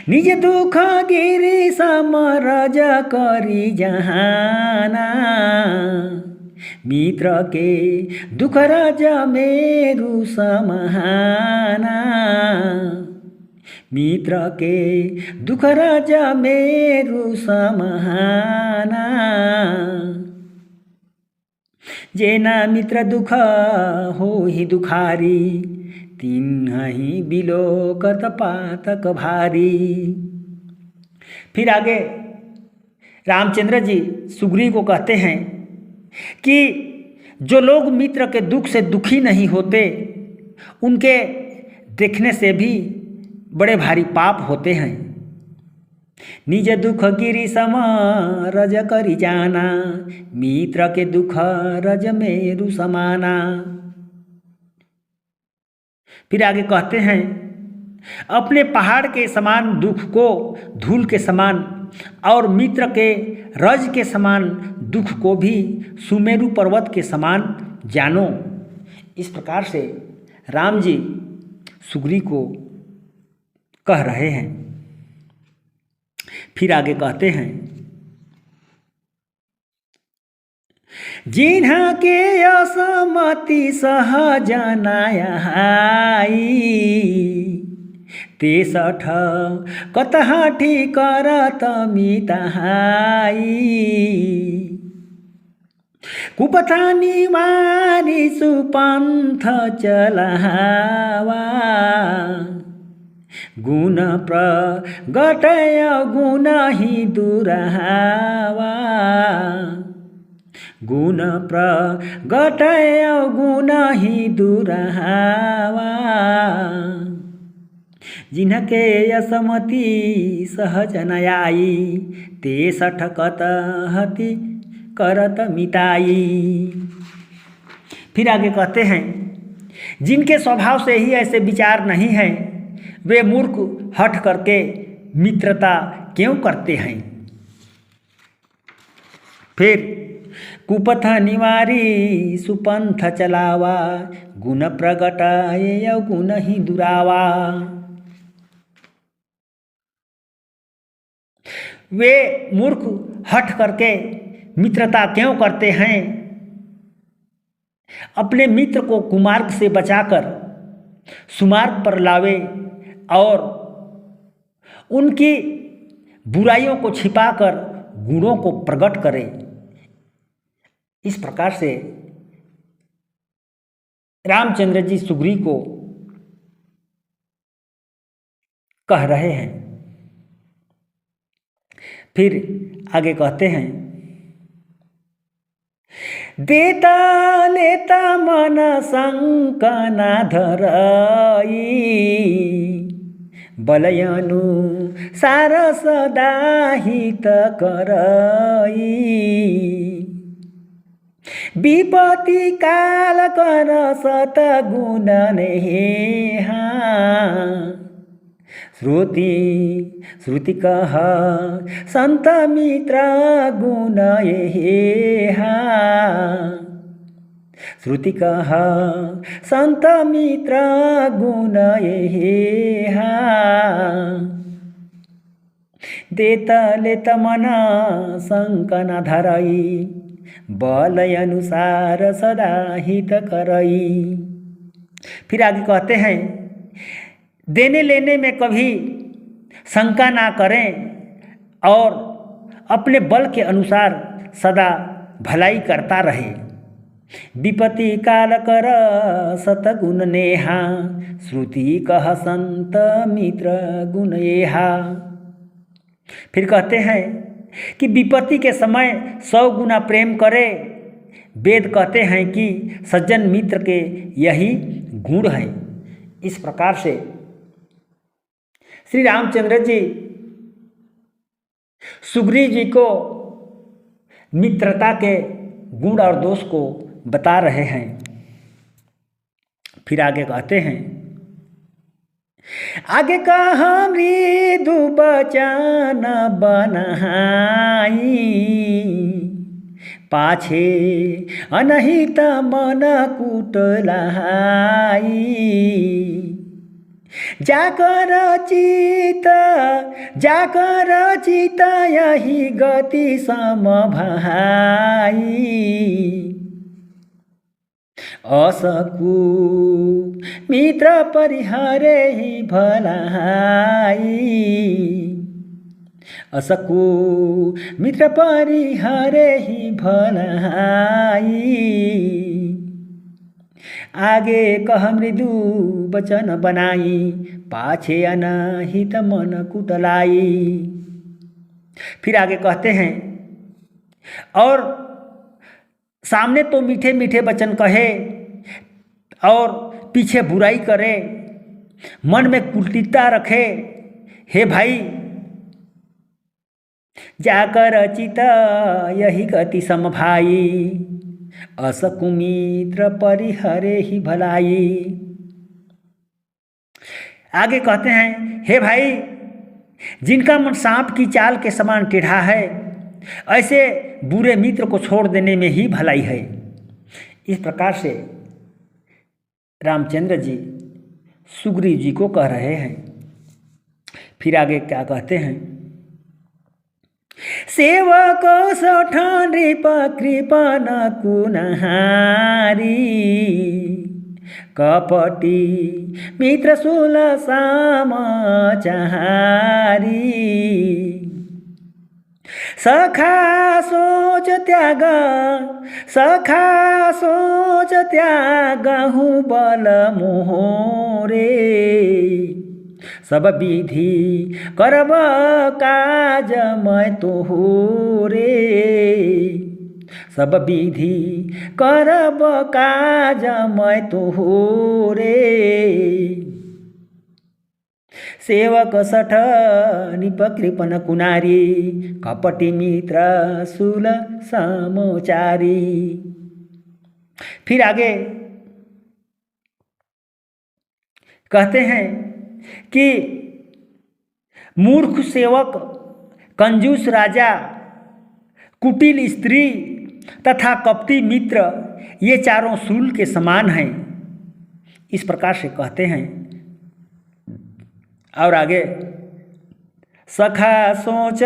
निज दुख गिरी समरज करी जहाना, मित्र के दुख रज मेरु समाना। मित्र के दुख रज मेरु समाना। जेना मित्र दुख हो ही दुखारी, तिन्हीं बिलोकत पातक भारी। फिर आगे रामचंद्र जी सुग्रीव को कहते हैं कि जो लोग मित्र के दुख से दुखी नहीं होते, उनके देखने से भी बड़े भारी पाप होते हैं। निज दुख गिरी सम रज करी जाना, मित्र के दुख रज मेरु समाना। फिर आगे कहते हैं, अपने पहाड़ के समान दुख को धूल के समान और मित्र के रज के समान दुख को भी सुमेरु पर्वत के समान जानो। इस प्रकार से राम जी सुग्रीव को कह रहे हैं। फिर आगे कहते हैं, जिन्हा के असमति सहजनाई, ते सठ कतहाठी करत मिताई। कुपथा निवारी सुपंथ चलावा, गुण प्रगटय गुण ही दुरावा। गुण प्रगटय गुण ही दुरावा। जिनके असमति सहज नयाई, ते सठकत हति करत मिताई। फिर आगे कहते हैं, जिनके स्वभाव से ही ऐसे विचार नहीं हैं, वे मूर्ख हठ करके मित्रता क्यों करते हैं। फिर कुपथ निवारी सुपंथ चलावा, गुण प्रगटाए गुण ही दुरावा। वे मूर्ख हठ करके मित्रता क्यों करते हैं। अपने मित्र को कुमार्ग से बचाकर सुमार्ग पर लावे और उनकी बुराइयों को छिपाकर गुणों को प्रकट करे। इस प्रकार से रामचंद्र जी सुग्रीव को कह रहे हैं। फिर आगे कहते हैं, देता लेता मन संकना धरई, बलयनु सार सदा हित करई। विपत्ति काल कर सत गुण नेहा, श्रुति कह संत मित्र गुण येहा। श्रुति कह संत मित्र गुण येहा। देत लेत मन संकन धरई, बलय अनुसार सदा हित करई। फिर आगे कहते हैं, देने लेने में कभी शंका ना करें और अपने बल के अनुसार सदा भलाई करता रहे। विपत्ति काल कर सतगुण नेहा, श्रुति कह संत मित्र गुण येहा। फिर कहते हैं कि विपत्ति के समय 100 गुना प्रेम करे। वेद कहते हैं कि सज्जन मित्र के यही गुण हैं। इस प्रकार से श्री रामचंद्र जी सुग्रीव जी को मित्रता के गुण और दोष को बता रहे हैं। फिर आगे कहते हैं, आगे कहा मृदु बचन बनाई, पाछे अनहित मन कुटलाई। जाकर चित यही गति समभाई। असकु मित्र परिहरे ही भलाई। असकु मित्र परिहरे ही भलाई। आगे कह मृदु बचन बनाई, पाछे अनहित मन कुटलाई। फिर आगे कहते हैं, और सामने तो मीठे मीठे वचन कहे और पीछे बुराई करे, मन में कुटिलता रखे। हे भाई, जाकर चित यही गति समभाई। असकु मित्र परिहरे ही भलाई। आगे कहते हैं, हे भाई, जिनका मन सांप की चाल के समान टेढ़ा है, ऐसे बुरे मित्र को छोड़ देने में ही भलाई है। इस प्रकार से रामचंद्र जी सुग्रीव जी को कह रहे हैं। फिर आगे क्या कहते हैं, सेवक सठानी कृपन कुनहारी, कपटी मित्र सुल समाचारी। सखा सोच त्याग हूँ बल मोहरे। सब विधि करब काज मैं तोहरे। सब विधि करब काज मैं तोहरे। सेवक सठ निप कृपन कुनारी, कपटी मित्र सुल समोचारी। फिर आगे कहते हैं कि मूर्ख सेवक, कंजूस राजा, कुटिल स्त्री तथा कपटी मित्र ये चारों शूल के समान हैं, इस प्रकार से कहते हैं। और आगे, सखा सोच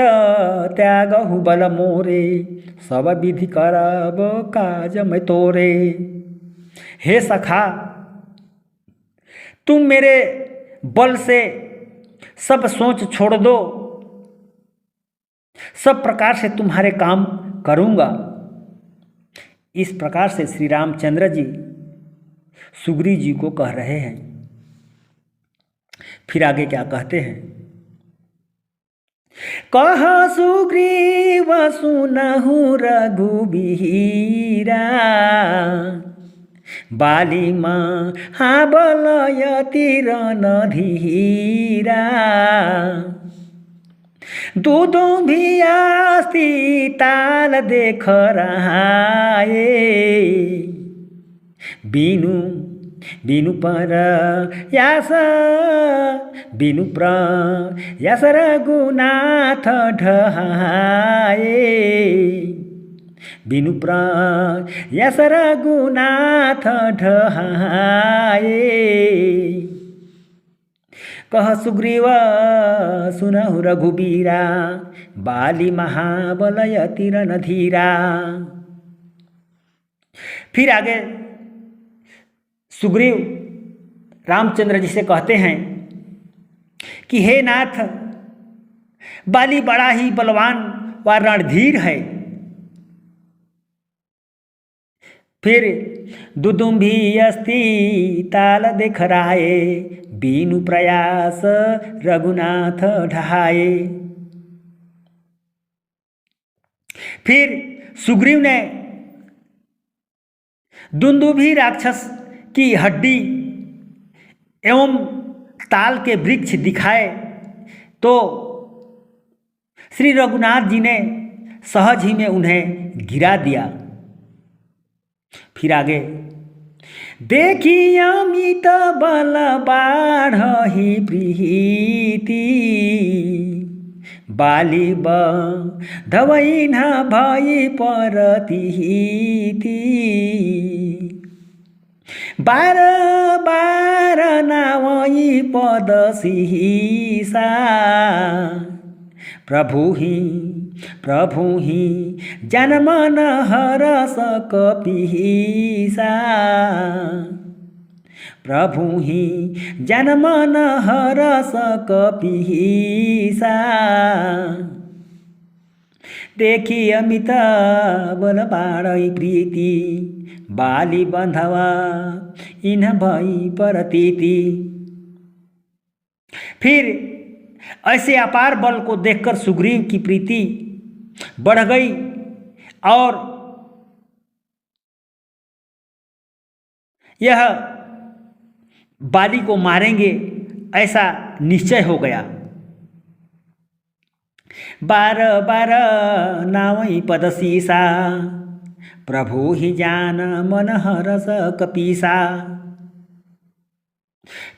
त्यागहु बल मोरे, सब विधि करब काज मैं तोरे। हे सखा, तुम मेरे बल से सब सोच छोड़ दो, सब प्रकार से तुम्हारे काम करूँगा। इस प्रकार से श्री रामचंद्र जी सुग्रीव जी को कह रहे हैं। फिर आगे क्या कहते हैं? कह सुग्रीव सुनहु रघुबीरा, बाली महाबल यति रणधीरा। दुदुम्भी अस्ति ताल देख रहाए, बिनु बिनु पर यास बिनु प्रयास रघुनाथ ढहाए, बिनु प्रयास रघुनाथ ढहाए। कह सुग्रीव सुनहु रघुबीरा, बाली महाबल यति रणधीरा। फिर आगे सुग्रीव रामचंद्र जी से कहते हैं कि हे नाथ, बाली बड़ा ही बलवान व रणधीर है। फिर दुदुम्भी अस्ति ताल देख राये, बीनु प्रयास रघुनाथ ढहाए। फिर सुग्रीव ने दुंदुभी राक्षस की हड्डी एवं ताल के वृक्ष दिखाए तो श्री रघुनाथ जी ने सहज ही में उन्हें गिरा दिया। फिर आगे, देखी अमित बल बाढ़हि प्रीति, बाली बधवैन भई परतीति। बार बार नावई पद सिहिसा, प्रभु ही जनमन हरस कपिसा। प्रभु ही जनमन हरस कपिसा। देखी अमित बल बाढ़ई प्रीति, बाली बंधवा इन भई परतीति। फिर ऐसे अपार बल को देखकर सुग्रीव की प्रीति बढ़ गई और यह बाली को मारेंगे ऐसा निश्चय हो गया। बार बार नावई पद सीसा, प्रभु ही जान मन हरस कपीसा।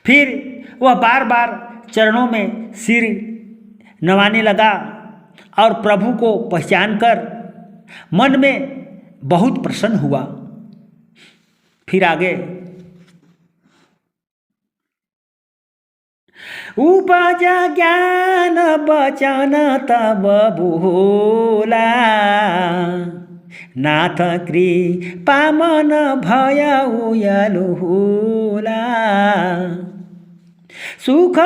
फिर वह बार बार चरणों में सिर नवाने लगा और प्रभु को पहचान कर मन में बहुत प्रसन्न हुआ। फिर आगे, उपजा ज्ञान बचन तब बोला, नाथ कृपा मन भय उयलुला। सुख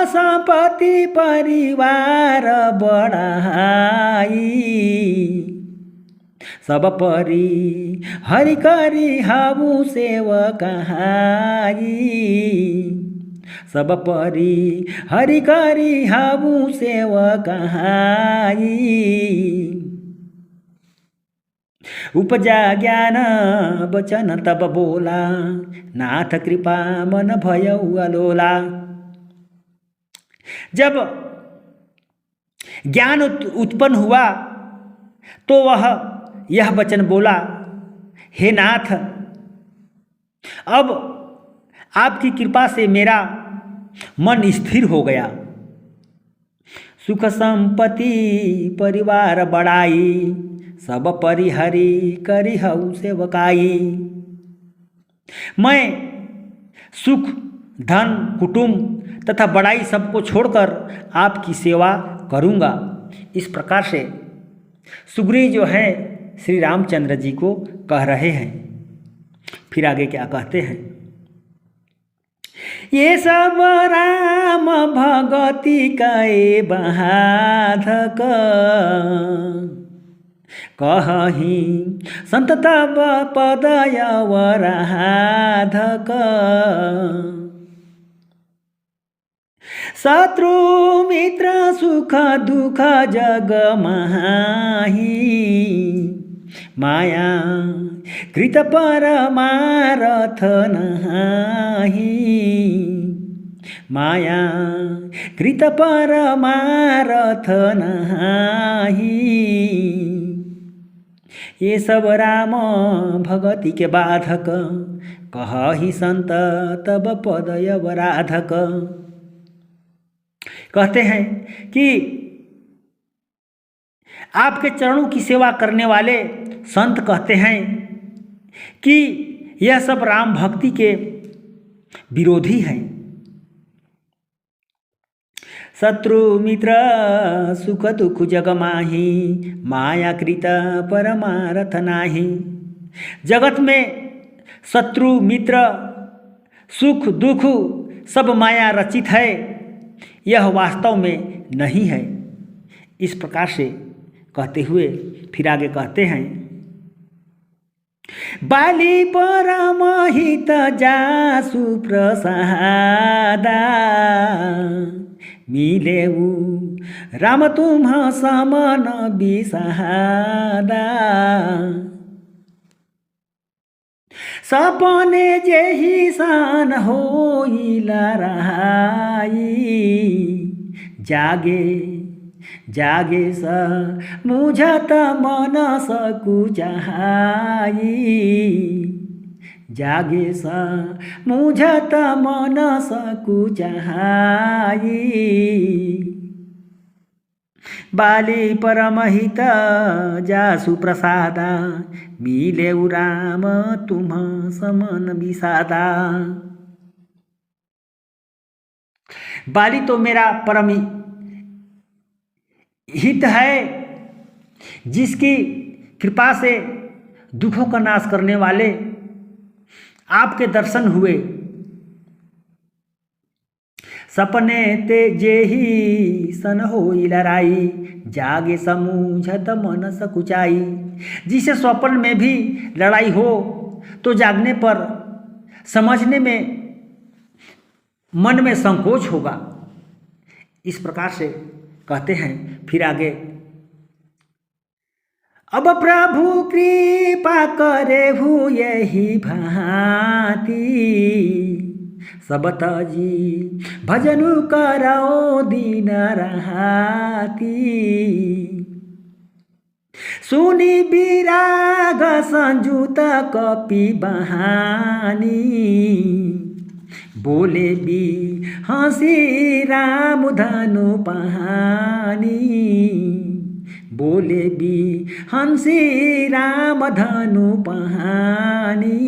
संपत्ति परिवार बढ़ाई, सब परी हरि करी हबु सेवकाई। सब परी हरि करी हबु सेवकाई। उपजा ज्ञान बचन तब बोला, नाथ कृपा मन भय अलोला। जब ज्ञान उत्पन्न हुआ तो वह यह वचन बोला, हे नाथ, अब आपकी कृपा से मेरा मन स्थिर हो गया। सुख संपत्ति परिवार बढ़ाई, सब परिहरी करी हऊ सेवकाई। मैं सुख धन कुटुंब तथा बड़ाई सबको छोड़कर आपकी सेवा करूँगा। इस प्रकार से सुग्रीव जो है श्री रामचंद्र जी को कह रहे हैं। फिर आगे क्या कहते हैं? ये सब राम भगति कै बाधक, कहहि संत तब पद अवराधक। शत्रु मित्र सुख दुख जग माही, माया कृत परमारथ नाही। माया कृत परमारथ नाही, ये सब राम भगति के बाधक, कहहि संत तब पद अवराधक। कहते हैं कि आपके चरणों की सेवा करने वाले संत कहते हैं कि यह सब राम भक्ति के विरोधी हैं। शत्रु मित्र सुख दुख जग माही, माया कृत परमारथ नाही। जगत में शत्रु मित्र सुख दुख सब माया रचित है, यह वास्तव में नहीं है। इस प्रकार से कहते हुए फिर आगे कहते हैं, बाली परम हित जासु प्रसादा, मिलेऊ राम तुम समन बिसादा। सपने जेहि सान होइला रहाई, जागे जागे स मुझत मन सकुचाई। जागे स मुझत मन सकुचाई। बाली परमहित जासु प्रसादा, मिलेऊ राम तुम समन बिसादा। बाली तो मेरा परम हित है, जिसकी कृपा से दुखों का नाश करने वाले आपके दर्शन हुए। सपने ते जेहि सन होई लड़ाई, जागे समूझत मन सकुचाई। जिसे स्वप्न में भी लड़ाई हो तो जागने पर समझने में मन में संकोच होगा। इस प्रकार से कहते हैं। फिर आगे, अब प्रभु कृपा करे हु यही भांति, सबत जी भजन करो दिन राति। सुनी विराग संजुत कपि बहानी, बोले भी हंसी राम धनु पहानी। बोले भी हंसी राम धनु पहानी।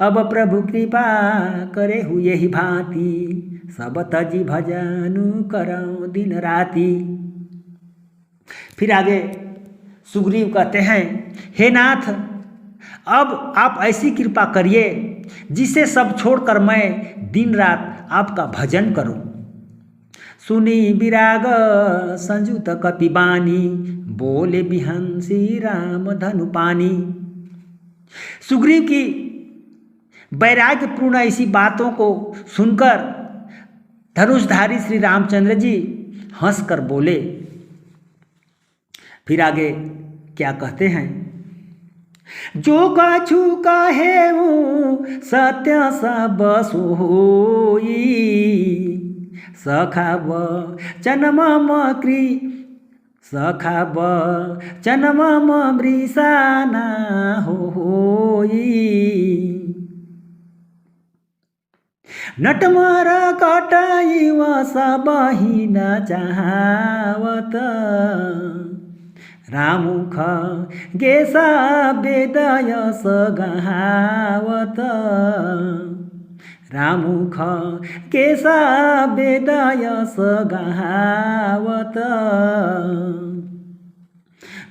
अब प्रभु कृपा करे हुए ही भांति, सब तजी भजनु करो दिन राति। फिर आगे सुग्रीव कहते हैं, हे नाथ, अब आप ऐसी कृपा करिए जिसे सब छोड़कर मैं दिन रात आपका भजन करूं। सुनी विराग संजुत कपि बानी, बोले बिहंसी राम धनु पानी। सुग्रीव की वैराग्यपूर्ण ऐसी बातों को सुनकर धनुषधारी श्री रामचंद्र जी हंसकर बोले। फिर आगे क्या कहते हैं, जो कछु कहेऊ सत्य सब सोई, सखा वचन मम सखा बचन मम मृषाना होई। नटवर कटाइव सबहि न चाहवत, रामुख गेसा वेदयस गहावत। रामुख गेसा वेदयस गहावत।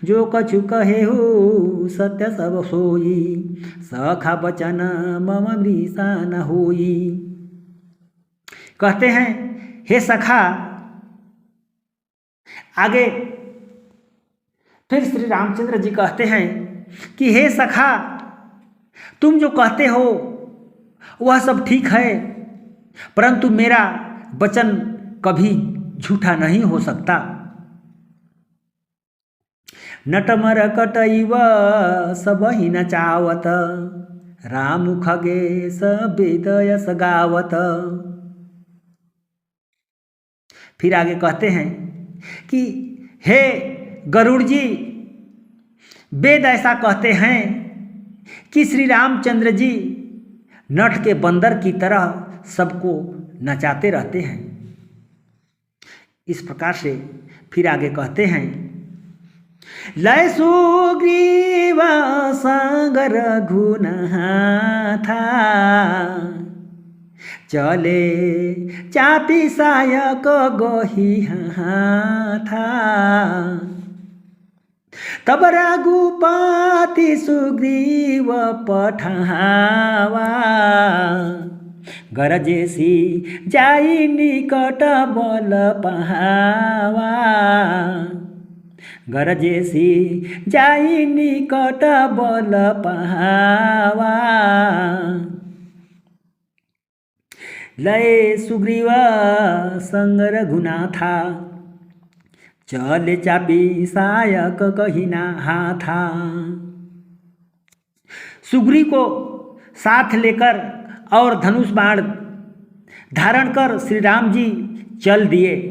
जो कछु कहे हो सत्य सब सोई, सखा बचन मम मृषा न होई। कहते हैं हे सखा, आगे फिर श्री रामचंद्र जी कहते हैं कि हे सखा, तुम जो कहते हो वह सब ठीक है, परंतु मेरा वचन कभी झूठा नहीं हो सकता। नटमर कटैव सबहि न चावत, रामुख गेस वेदयस गावत। फिर आगे कहते हैं कि हे गरुड़ जी, वेद ऐसा कहते हैं कि श्री रामचंद्र जी नट के बंदर की तरह सबको नचाते रहते हैं। इस प्रकार से फिर आगे कहते हैं, लय सुग्रीव संग रघुनाथा, चले चापी सायक गोहि हाथा। तब रघुपति सुग्रीव पठावा, गरजेसी जाई निकट बल पहावा। गरजेसी जाई निकट बल पहावा। लय सुग्रीव संग रघुनाथा, चले चापी सायक कहिना हाथा। सुग्रीव को साथ लेकर और धनुष बाण धारण कर श्री राम जी चल दिए।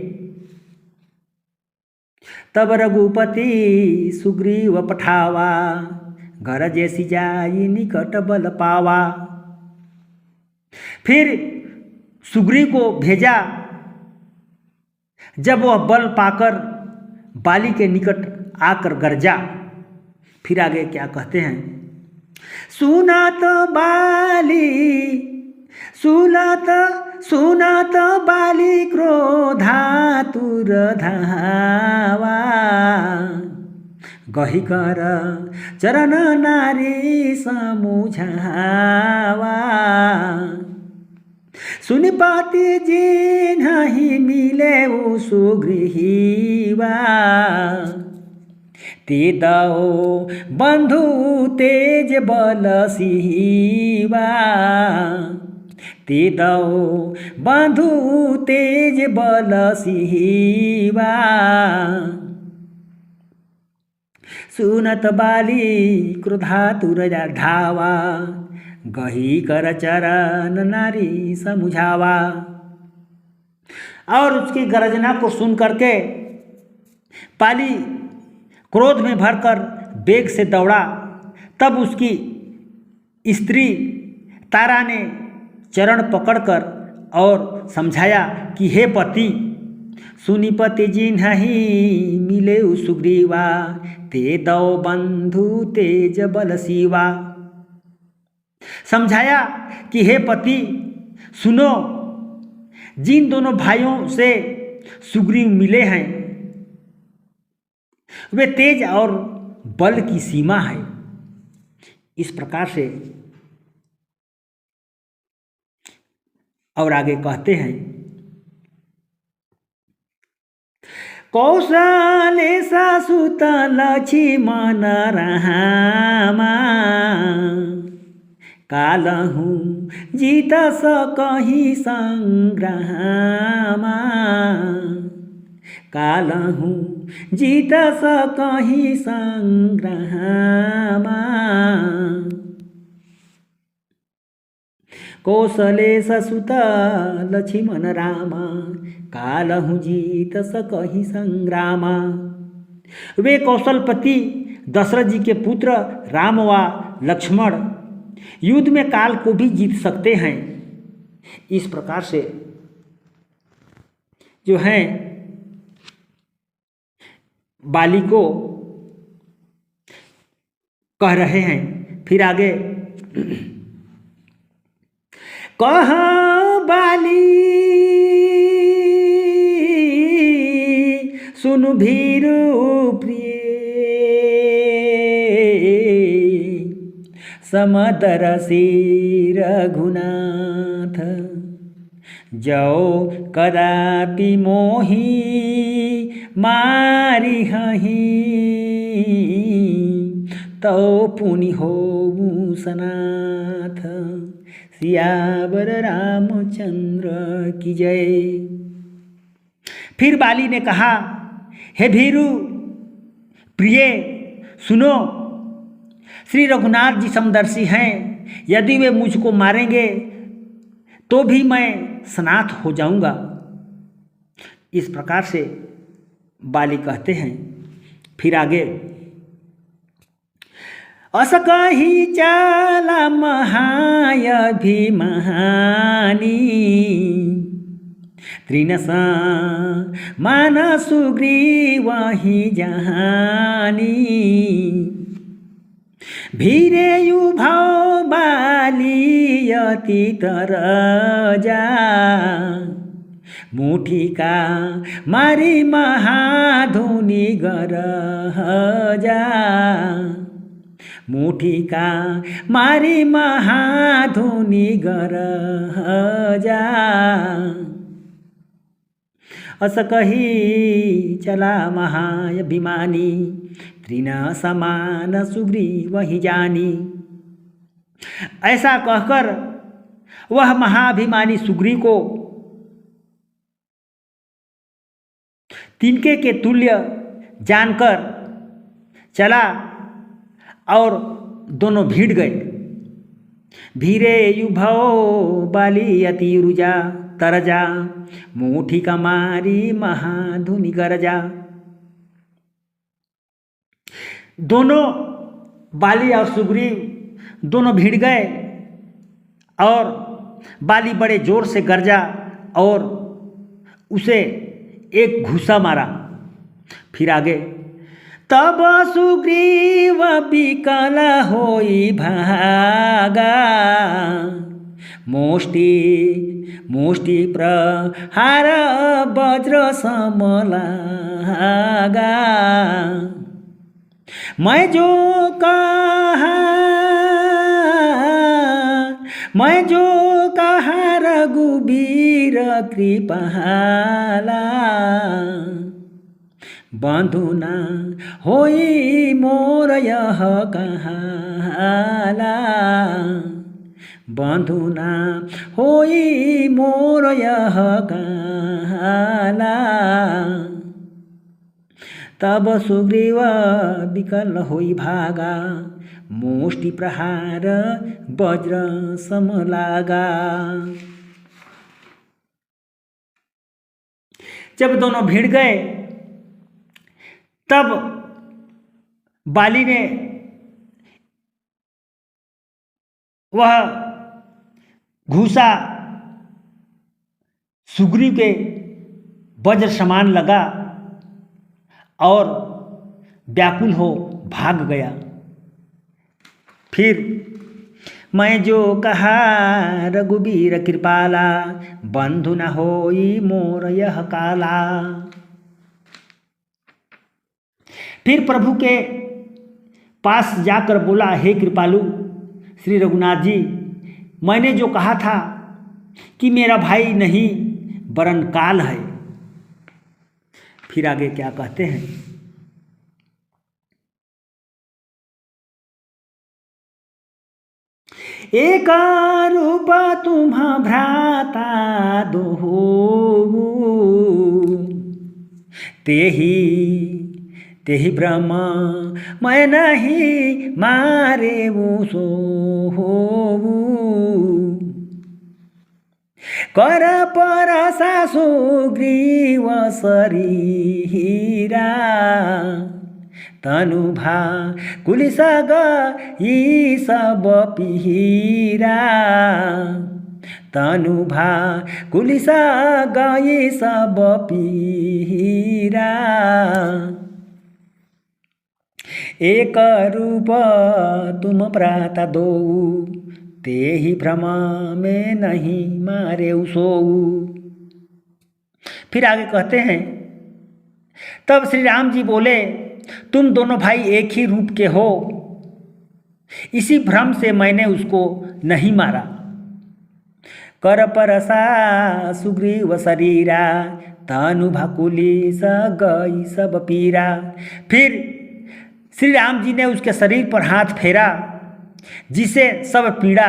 तब रघुपति सुग्रीव पठावा, गरजेसी जाई निकट बल पावा। फिर सुग्रीव को भेजा। जब वह बल पाकर बाली के निकट आकर गरजा। फिर आगे क्या कहते हैं, सुनत बाली सुनत बाली क्रोधातुर धावा। गही कर चरण नारी समुझावा। सुनिपति जी नहीं मिले सुग्रीवा, ते दो बंधु तेज बल सिवा। ते दो बंधु तेज बल सिवा। सुनत बाली क्रोधातुर धावा, गही कर चरण नारी समुझावा। और उसकी गर्जना को सुन करके बाली क्रोध में भरकर वेग से दौड़ा। तब उसकी स्त्री तारा ने चरण पकड़कर और समझाया कि हे पति, सुनिपति जी नहीं मिले सुग्रीवा, ते दो बंधु तेज बल सिवा। समझाया कि हे पति सुनो, जिन दोनों भाइयों से सुग्रीव मिले हैं वे तेज और बल की सीमा है। इस प्रकार से और आगे कहते हैं, कौशलेशा सुत लक्ष्मण रामा, कालहु जीत सकहि संग्रामा। कालहु जीत सकहि संग्रामा। कौशलेश सुत लक्ष्मण रामा, कालहु जीत सकहि संग्रामा। वे कौशलपति दशरथ जी के पुत्र राम व लक्ष्मण युद्ध में काल को भी जीत सकते हैं। इस प्रकार से जो है बाली को कह रहे हैं। फिर आगे कह बाली सुनु भीरु प्रिय समदरसी रघुनाथ जो कदापि मोहि मारि हहि तो पुनि होऊ सनाथ सियावर रामचंद्र की जय। फिर बाली ने कहा, हे भीरु प्रिय सुनो, श्री रघुनाथ जी समदर्शी हैं, यदि वे मुझको मारेंगे तो भी मैं सनाथ हो जाऊंगा। इस प्रकार से बाली कहते हैं। फिर आगे असकहि चला महायभिमानी तृणस मान सुग्रीवहि जहानी भीरेयु भव बाली अति तरजा मुठिका मारी महाधुनि गरजा मुठिका मारी महाधुनि गरजा असकहि चला महाभिमानी तृण समान सुग्रीवहि जानी। ऐसा कहकर वह महाभिमानी सुग्रीव को तिनके के तुल्य जानकर चला और दोनों भीड़ गए। भीरे युभो बाली अति रुजा तरजा मुठी का मारी महाधुनि गरजा। दोनों बाली और सुग्रीव दोनों भीड़ गए और बाली बड़े जोर से गरजा और उसे एक घूसा मारा। फिर आगे तब सुग्रीव विकल होई भागा मोष्टि मुष्टि प्रहार वज्र समलागा मैं जो कहा रघुबीर कृपाला बंधुना होई मोर यह कहाला बंधुना होई मोर यह कहाला। तब सुग्रीव विकल होई भागा मुष्टि प्रहार वज्र समलागा। जब दोनों भिड़ गए तब बाली ने वह घूसा सुग्रीव के वज्र समान लगा और व्याकुल हो भाग गया। फिर मैं जो कहा रघुबीर कृपाला बंधु न होई मोर यह काला। फिर प्रभु के पास जाकर बोला, हे कृपालु श्री रघुनाथ जी, मैंने जो कहा था कि मेरा भाई नहीं वरन काल है। फिर आगे क्या कहते हैं, एक रूप तुम भ्राता दोहु तेहि ब्रह्म मैं नहीं मारे सो कर परसा सुग्रीव शरीरा तनु भा कुलिसा गई सब पिहिरा, तनु भा कुलिसा गई सब पिहिरा। एक रूप तुम प्राता दो, ते ही भ्रम में नहीं मारे सोऊ। फिर आगे कहते हैं, तब श्री राम जी बोले, तुम दोनों भाई एक ही रूप के हो, इसी भ्रम से मैंने उसको नहीं मारा। कर परसा सुग्रीव शरीरा, तनु भाकुली स गई सब पीरा। फिर श्री राम जी ने उसके शरीर पर हाथ फेरा, जिसे सब पीड़ा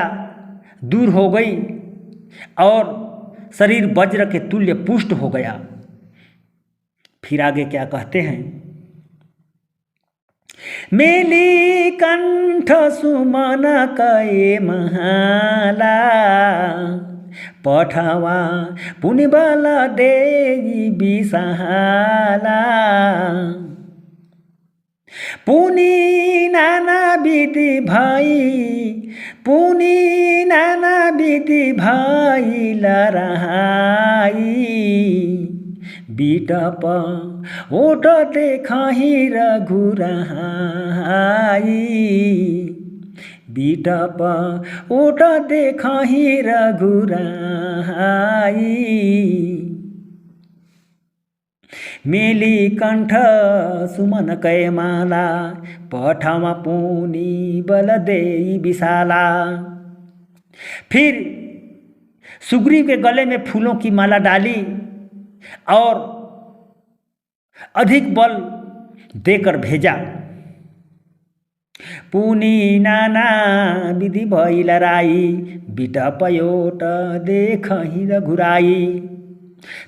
दूर हो गई और शरीर वज्र के तुल्य पुष्ट हो गया। फिर आगे क्या कहते हैं, मेली कंठ सुमन कए महाला, पठवा पुनि बल देई बिसाला। पुनि नाना विधि भई, पुनि नाना विधि भई लराई, बिटप ओट देखहि रघुराई, बिटप ओट देखहि रघुराई। मेली कंठ सुमन कय माला, पठवा पुनि बल देई विशाला। फिर सुग्रीव के गले में फूलों की माला डाली और अधिक बल देकर भेजा। पुनि नाना विधि भई लराई, बिटपयोट देखहि रघुराई।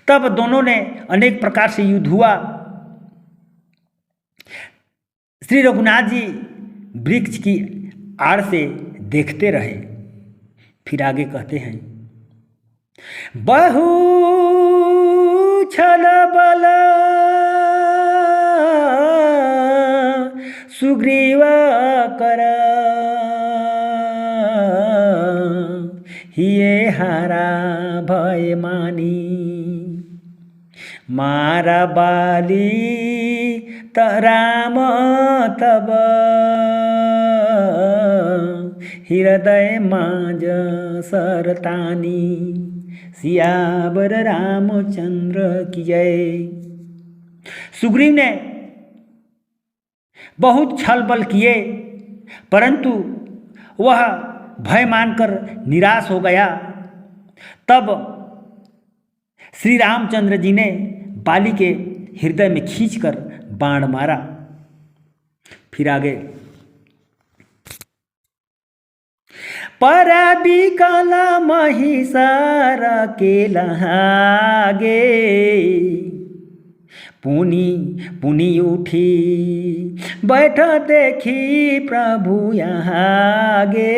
तब दोनों ने अनेक प्रकार से युद्ध हुआ। श्री रघुनाथ जी वृक्ष की आड़ से देखते रहे। फिर आगे कहते हैं, बहु छल बल सुग्रीव कर, हिये हारा भय मानी। मारा बाली त राम तब, हृदय माज सरतानी। सियावर रामचंद्र की जय। सुग्रीव ने बहुत छल बल किए, परंतु वह भय मानकर निराश हो गया। तब श्री रामचंद्र जी ने बाली के हृदय में खींचकर बाण मारा। फिर आगे, पराबिकल महिषार के लहागे, पुनि पुनि उठी बैठ देखी प्रभु यहाँ गे।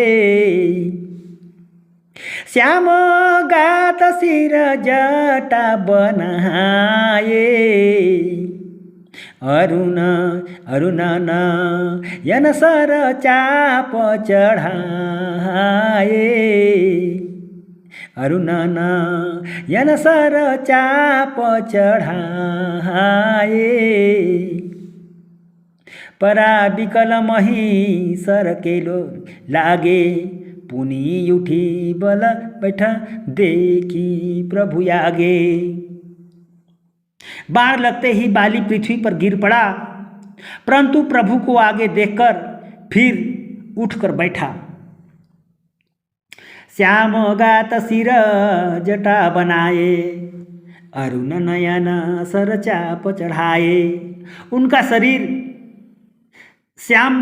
श्याम गात सिर जटा बनाए, अरुण अरुण नयन सर चाप चढ़ाए, अरुण नयन सर चाप चढ़ाए। पराबिकल महिषर के लो लागे, पुनि उठी बल बैठा देखी प्रभु आगे। बाण लगते ही बाली पृथ्वी पर गिर पड़ा, परंतु प्रभु को आगे देखकर फिर उठकर बैठा। श्याम गात सिर जटा बनाए, अरुण नयन सर चाप चढ़ाए। उनका शरीर श्याम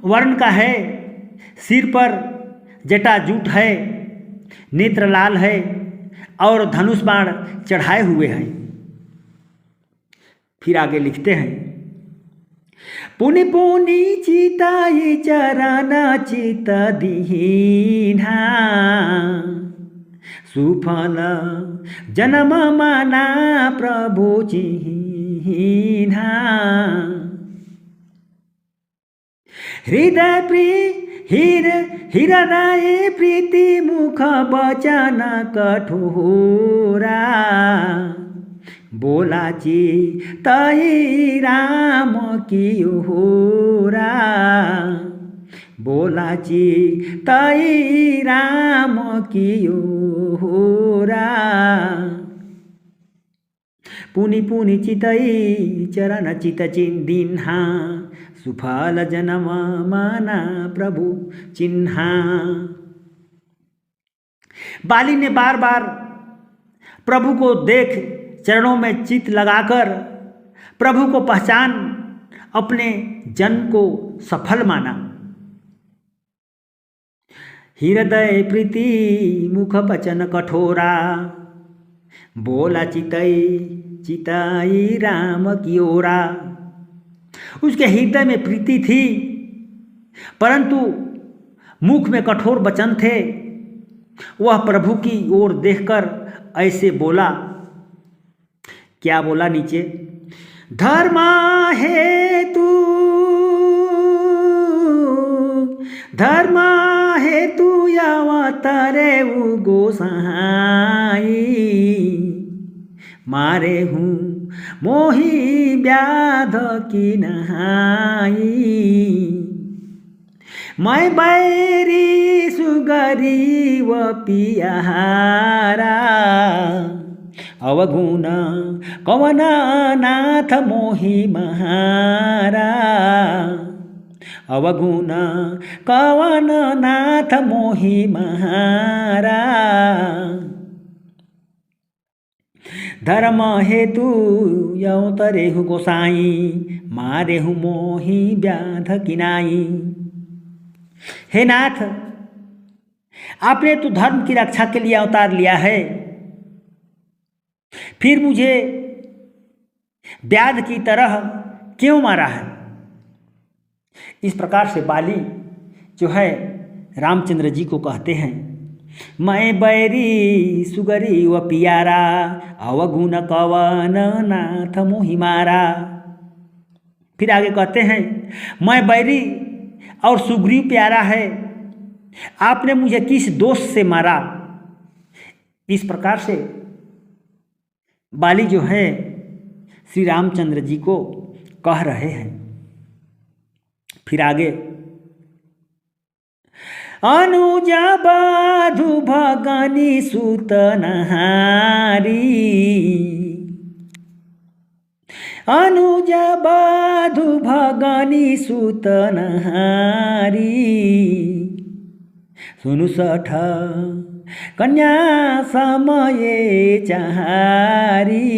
वर्ण का है, सिर पर जटा जूट है, नेत्र लाल है और धनुष बाण चढ़ाए हुए हैं। फिर आगे लिखते हैं, पुनि पुनि चिताई चरण चित दीन्हा, सुफल जन्म माना प्रभु चिन्हा। हृदय प्रीति मुख बचन कठोरा बोलाची तई राम कियो होरा बोलाची तई राम कियो होरा पुनि पुनि चितई चरण चित चिन्हा सुफल जन्म माना प्रभु चिन्हा। बाली ने बार बार प्रभु को देख चरणों में चित लगाकर प्रभु को पहचान अपने जन्म को सफल माना। हृदय प्रीति मुख बचन कठोरा बोला चितई राम की ओरा। उसके हृदय में प्रीति थी परंतु मुख में कठोर वचन थे। वह प्रभु की ओर देखकर ऐसे बोला, क्या बोला नीचे, धर्म हेतु अवतरे गोसाई मारे हूँ मोही व्याध की नहाई। मैं बैरी सुगरी व पियाहारा अवगुण कवन नाथ मोहि महारा अवगुण कवन नाथ मोहि महारा। धर्म हेतु अवतरेहु गोसाई मारेहु मोहि व्याध किनाई। हे नाथ, आपने तो धर्म की रक्षा के लिए अवतार लिया है, फिर मुझे व्याध की तरह क्यों मारा है। इस प्रकार से बाली जो है रामचंद्र जी को कहते हैं, मैं बैरी सुगरी व पियारा अवगुण कवन नाथ मोहि मारा। फिर आगे कहते हैं, मैं बैरी और सुग्रीव प्यारा है, आपने मुझे किस दोष से मारा। इस प्रकार से बाली जो है श्री रामचंद्र जी को कह रहे हैं। फिर आगे, अनुज बधु भगनी सुत नहारी अनुज बधु भगनी सुत नहारी सुनु सठ कन्या समय चाहारी।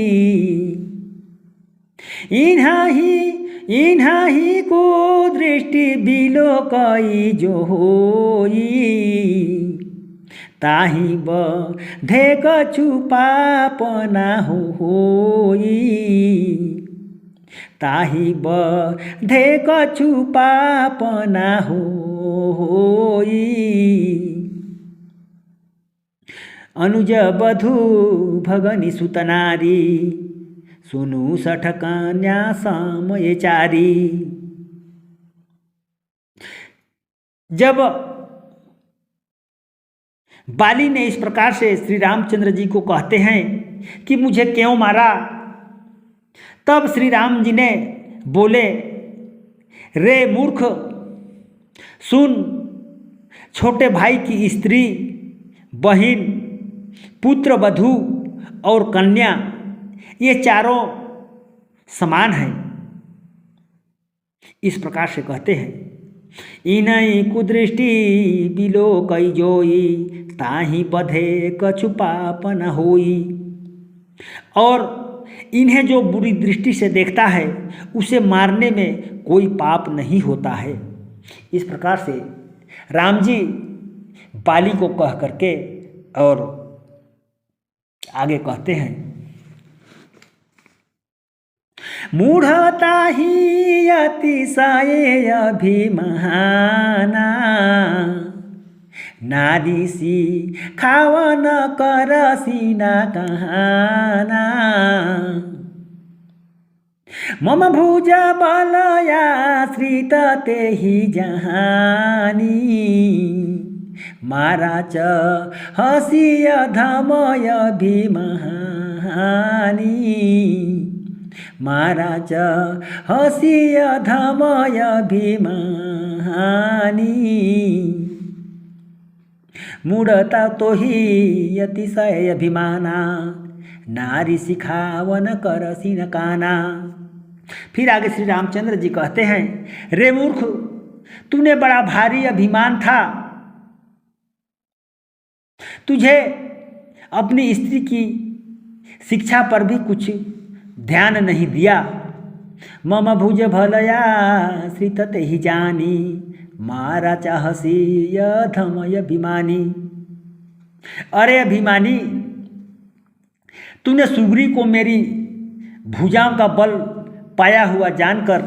इन्हाही को दृष्टि बिलोकई जो होई ताही बधे कछु पापना होई ताही बधे कछु पापना होई। अनुज बधु भगनी सुतनारी सुनु सठ कन्या समय चारी। जब बाली ने इस प्रकार से श्री रामचंद्र जी को कहते हैं कि मुझे क्यों मारा, तब श्री राम जी ने बोले, रे मूर्ख सुन, छोटे भाई की स्त्री, बहन, पुत्र, वधू और कन्या ये चारों समान हैं। इस प्रकार से कहते हैं, इनई कुदृष्टि बिलोकई जोई ताही बधे कछु पाप न होई। और इन्हें जो बुरी दृष्टि से देखता है उसे मारने में कोई पाप नहीं होता है। इस प्रकार से राम जी बाली को कह करके और आगे कहते हैं, मूढ़ता ही अतिशय अभिमाना नादिसी खावन करसी ना कहाना। मम भुज बलयाश्रित तेहि जहानी मारा च हसिय धमय भीमहानी मारा च हसिय धमय भीमहानी मूढ़ता तोही अतिशय अभिमाना नारी सिखावन करसी न काना। फिर आगे श्री रामचंद्र जी कहते हैं, रे मूर्ख, तूने बड़ा भारी अभिमान था, तुझे अपनी स्त्री की शिक्षा पर भी कुछ ध्यान नहीं दिया। मम भुज भलया श्रित तेहि जानी मारा चाहसी यधमय अभिमानी। अरे अभिमानी, तूने सुग्री को मेरी भुजाओं का बल पाया हुआ जानकर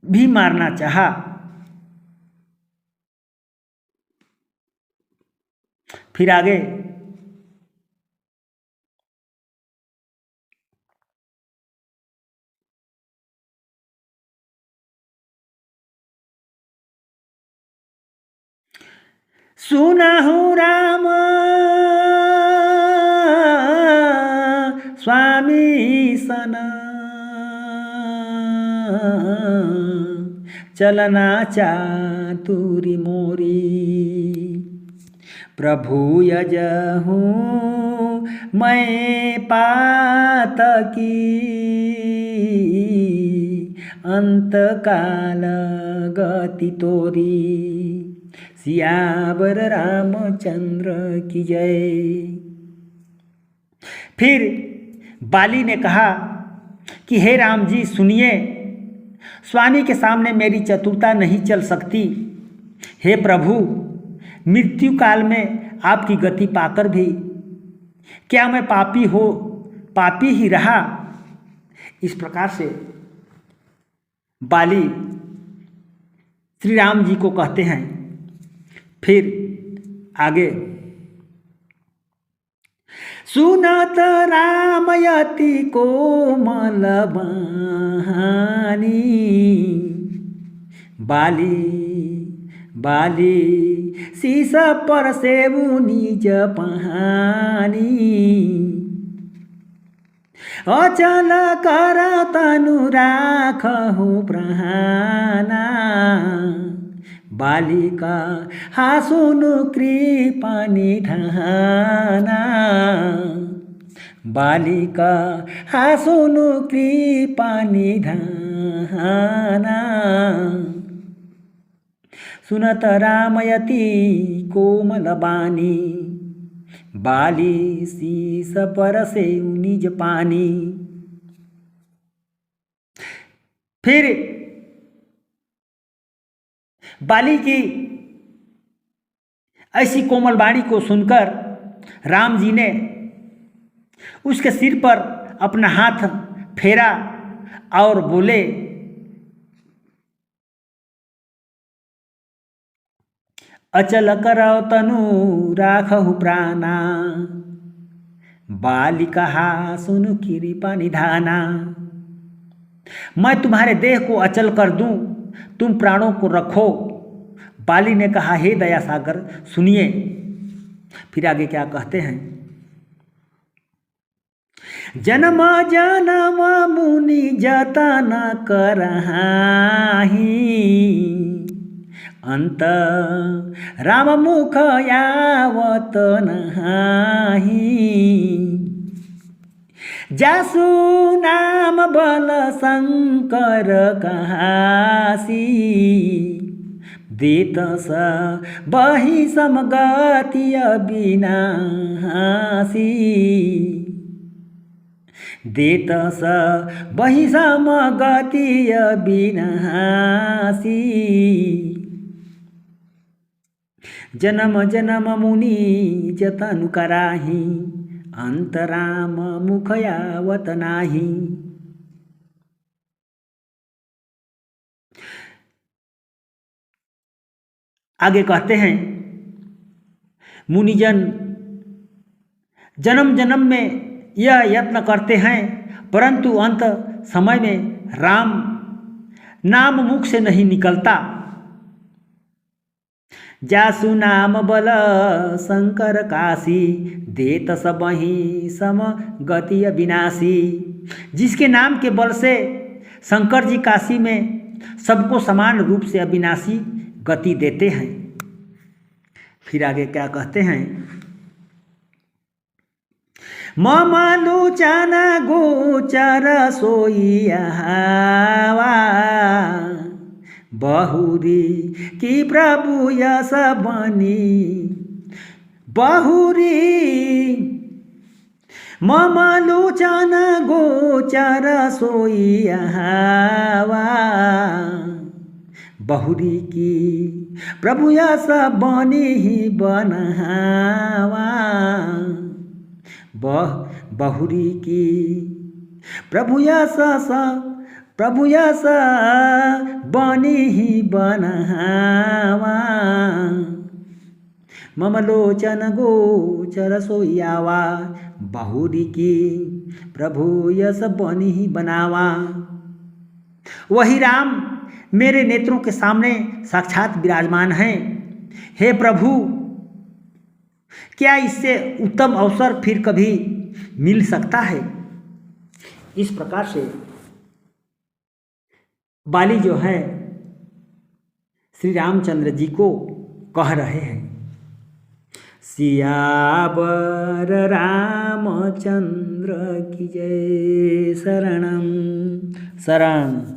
भी मारना चाहा। फिर आगे सुनाहु राम स्वामी सन चलना चातुरी मोरी प्रभु यजहूँ मैं पात की अंत काल गति तोरी सियावर रामचंद्र की जय। फिर बाली ने कहा कि हे राम जी सुनिए, स्वामी के सामने मेरी चतुरता नहीं चल सकती। हे प्रभु, मृत्यु काल में आपकी गति पाकर भी क्या मैं पापी ही रहा। इस प्रकार से बाली श्री राम जी को कहते हैं। फिर आगे सुनत रामयति कोमल बहानी बाली शीश पर सेवु निज पहानी अचल कर तनु राखहु प्रहाना बालिका हासुनु कृपा निधाना बालिका हासुनु कृपा निधाना सुनत रामयति कोमल बानी बाली शीस परसे निज पानी। फिर बाली की ऐसी कोमल वाणी को सुनकर राम जी ने उसके सिर पर अपना हाथ फेरा और बोले, अचल करौ तनु राखहु प्राणा बालिका सुनु कृपा निधाना। मैं तुम्हारे देह को अचल कर दूं, तुम प्राणों को रखो। बाली ने कहा, हे दया सागर सुनिए। फिर आगे क्या कहते हैं, जन्म जन्म मुनि जतन करहाहि अंत राम मुख यावत नहाहि जासु नाम बल शंकर कहासी देत स बहि समगति अविनाशी देत स बहि समगति अविनाशी जन्म जन्म मुनि जतन कराही अंतराम मुख यावत नाही। आगे कहते हैं, मुनिजन जन्म जन्म में यह यत्न करते हैं, परंतु अंत समय में राम नाम मुख से नहीं निकलता। जासु नाम बल शंकर काशी, देत सबहि सम गति अविनाशी। जिसके नाम के बल से शंकर जी काशी में सबको समान रूप से अविनाशी गति देते हैं। फिर आगे क्या कहते हैं, मम लोचन गोचर सोइयावा, बहुरी की प्रभु यस बनी बहुरी। मम लोचन गोचर सोइयावा, बहुरी की प्रभु यस बनी बनहावा। बहुरी की प्रभु यस बनी बनहावा। मम लोचन गोचर सोइयावा, बहुरी की प्रभु यस बनी बनावा। वही राम मेरे नेत्रों के सामने साक्षात विराजमान हैं। हे प्रभु, क्या इससे उत्तम अवसर फिर कभी मिल सकता है? इस प्रकार से बाली जो है श्री रामचंद्र जी को कह रहे हैं। सियावर रामचंद्र की जय। शरणम शरण।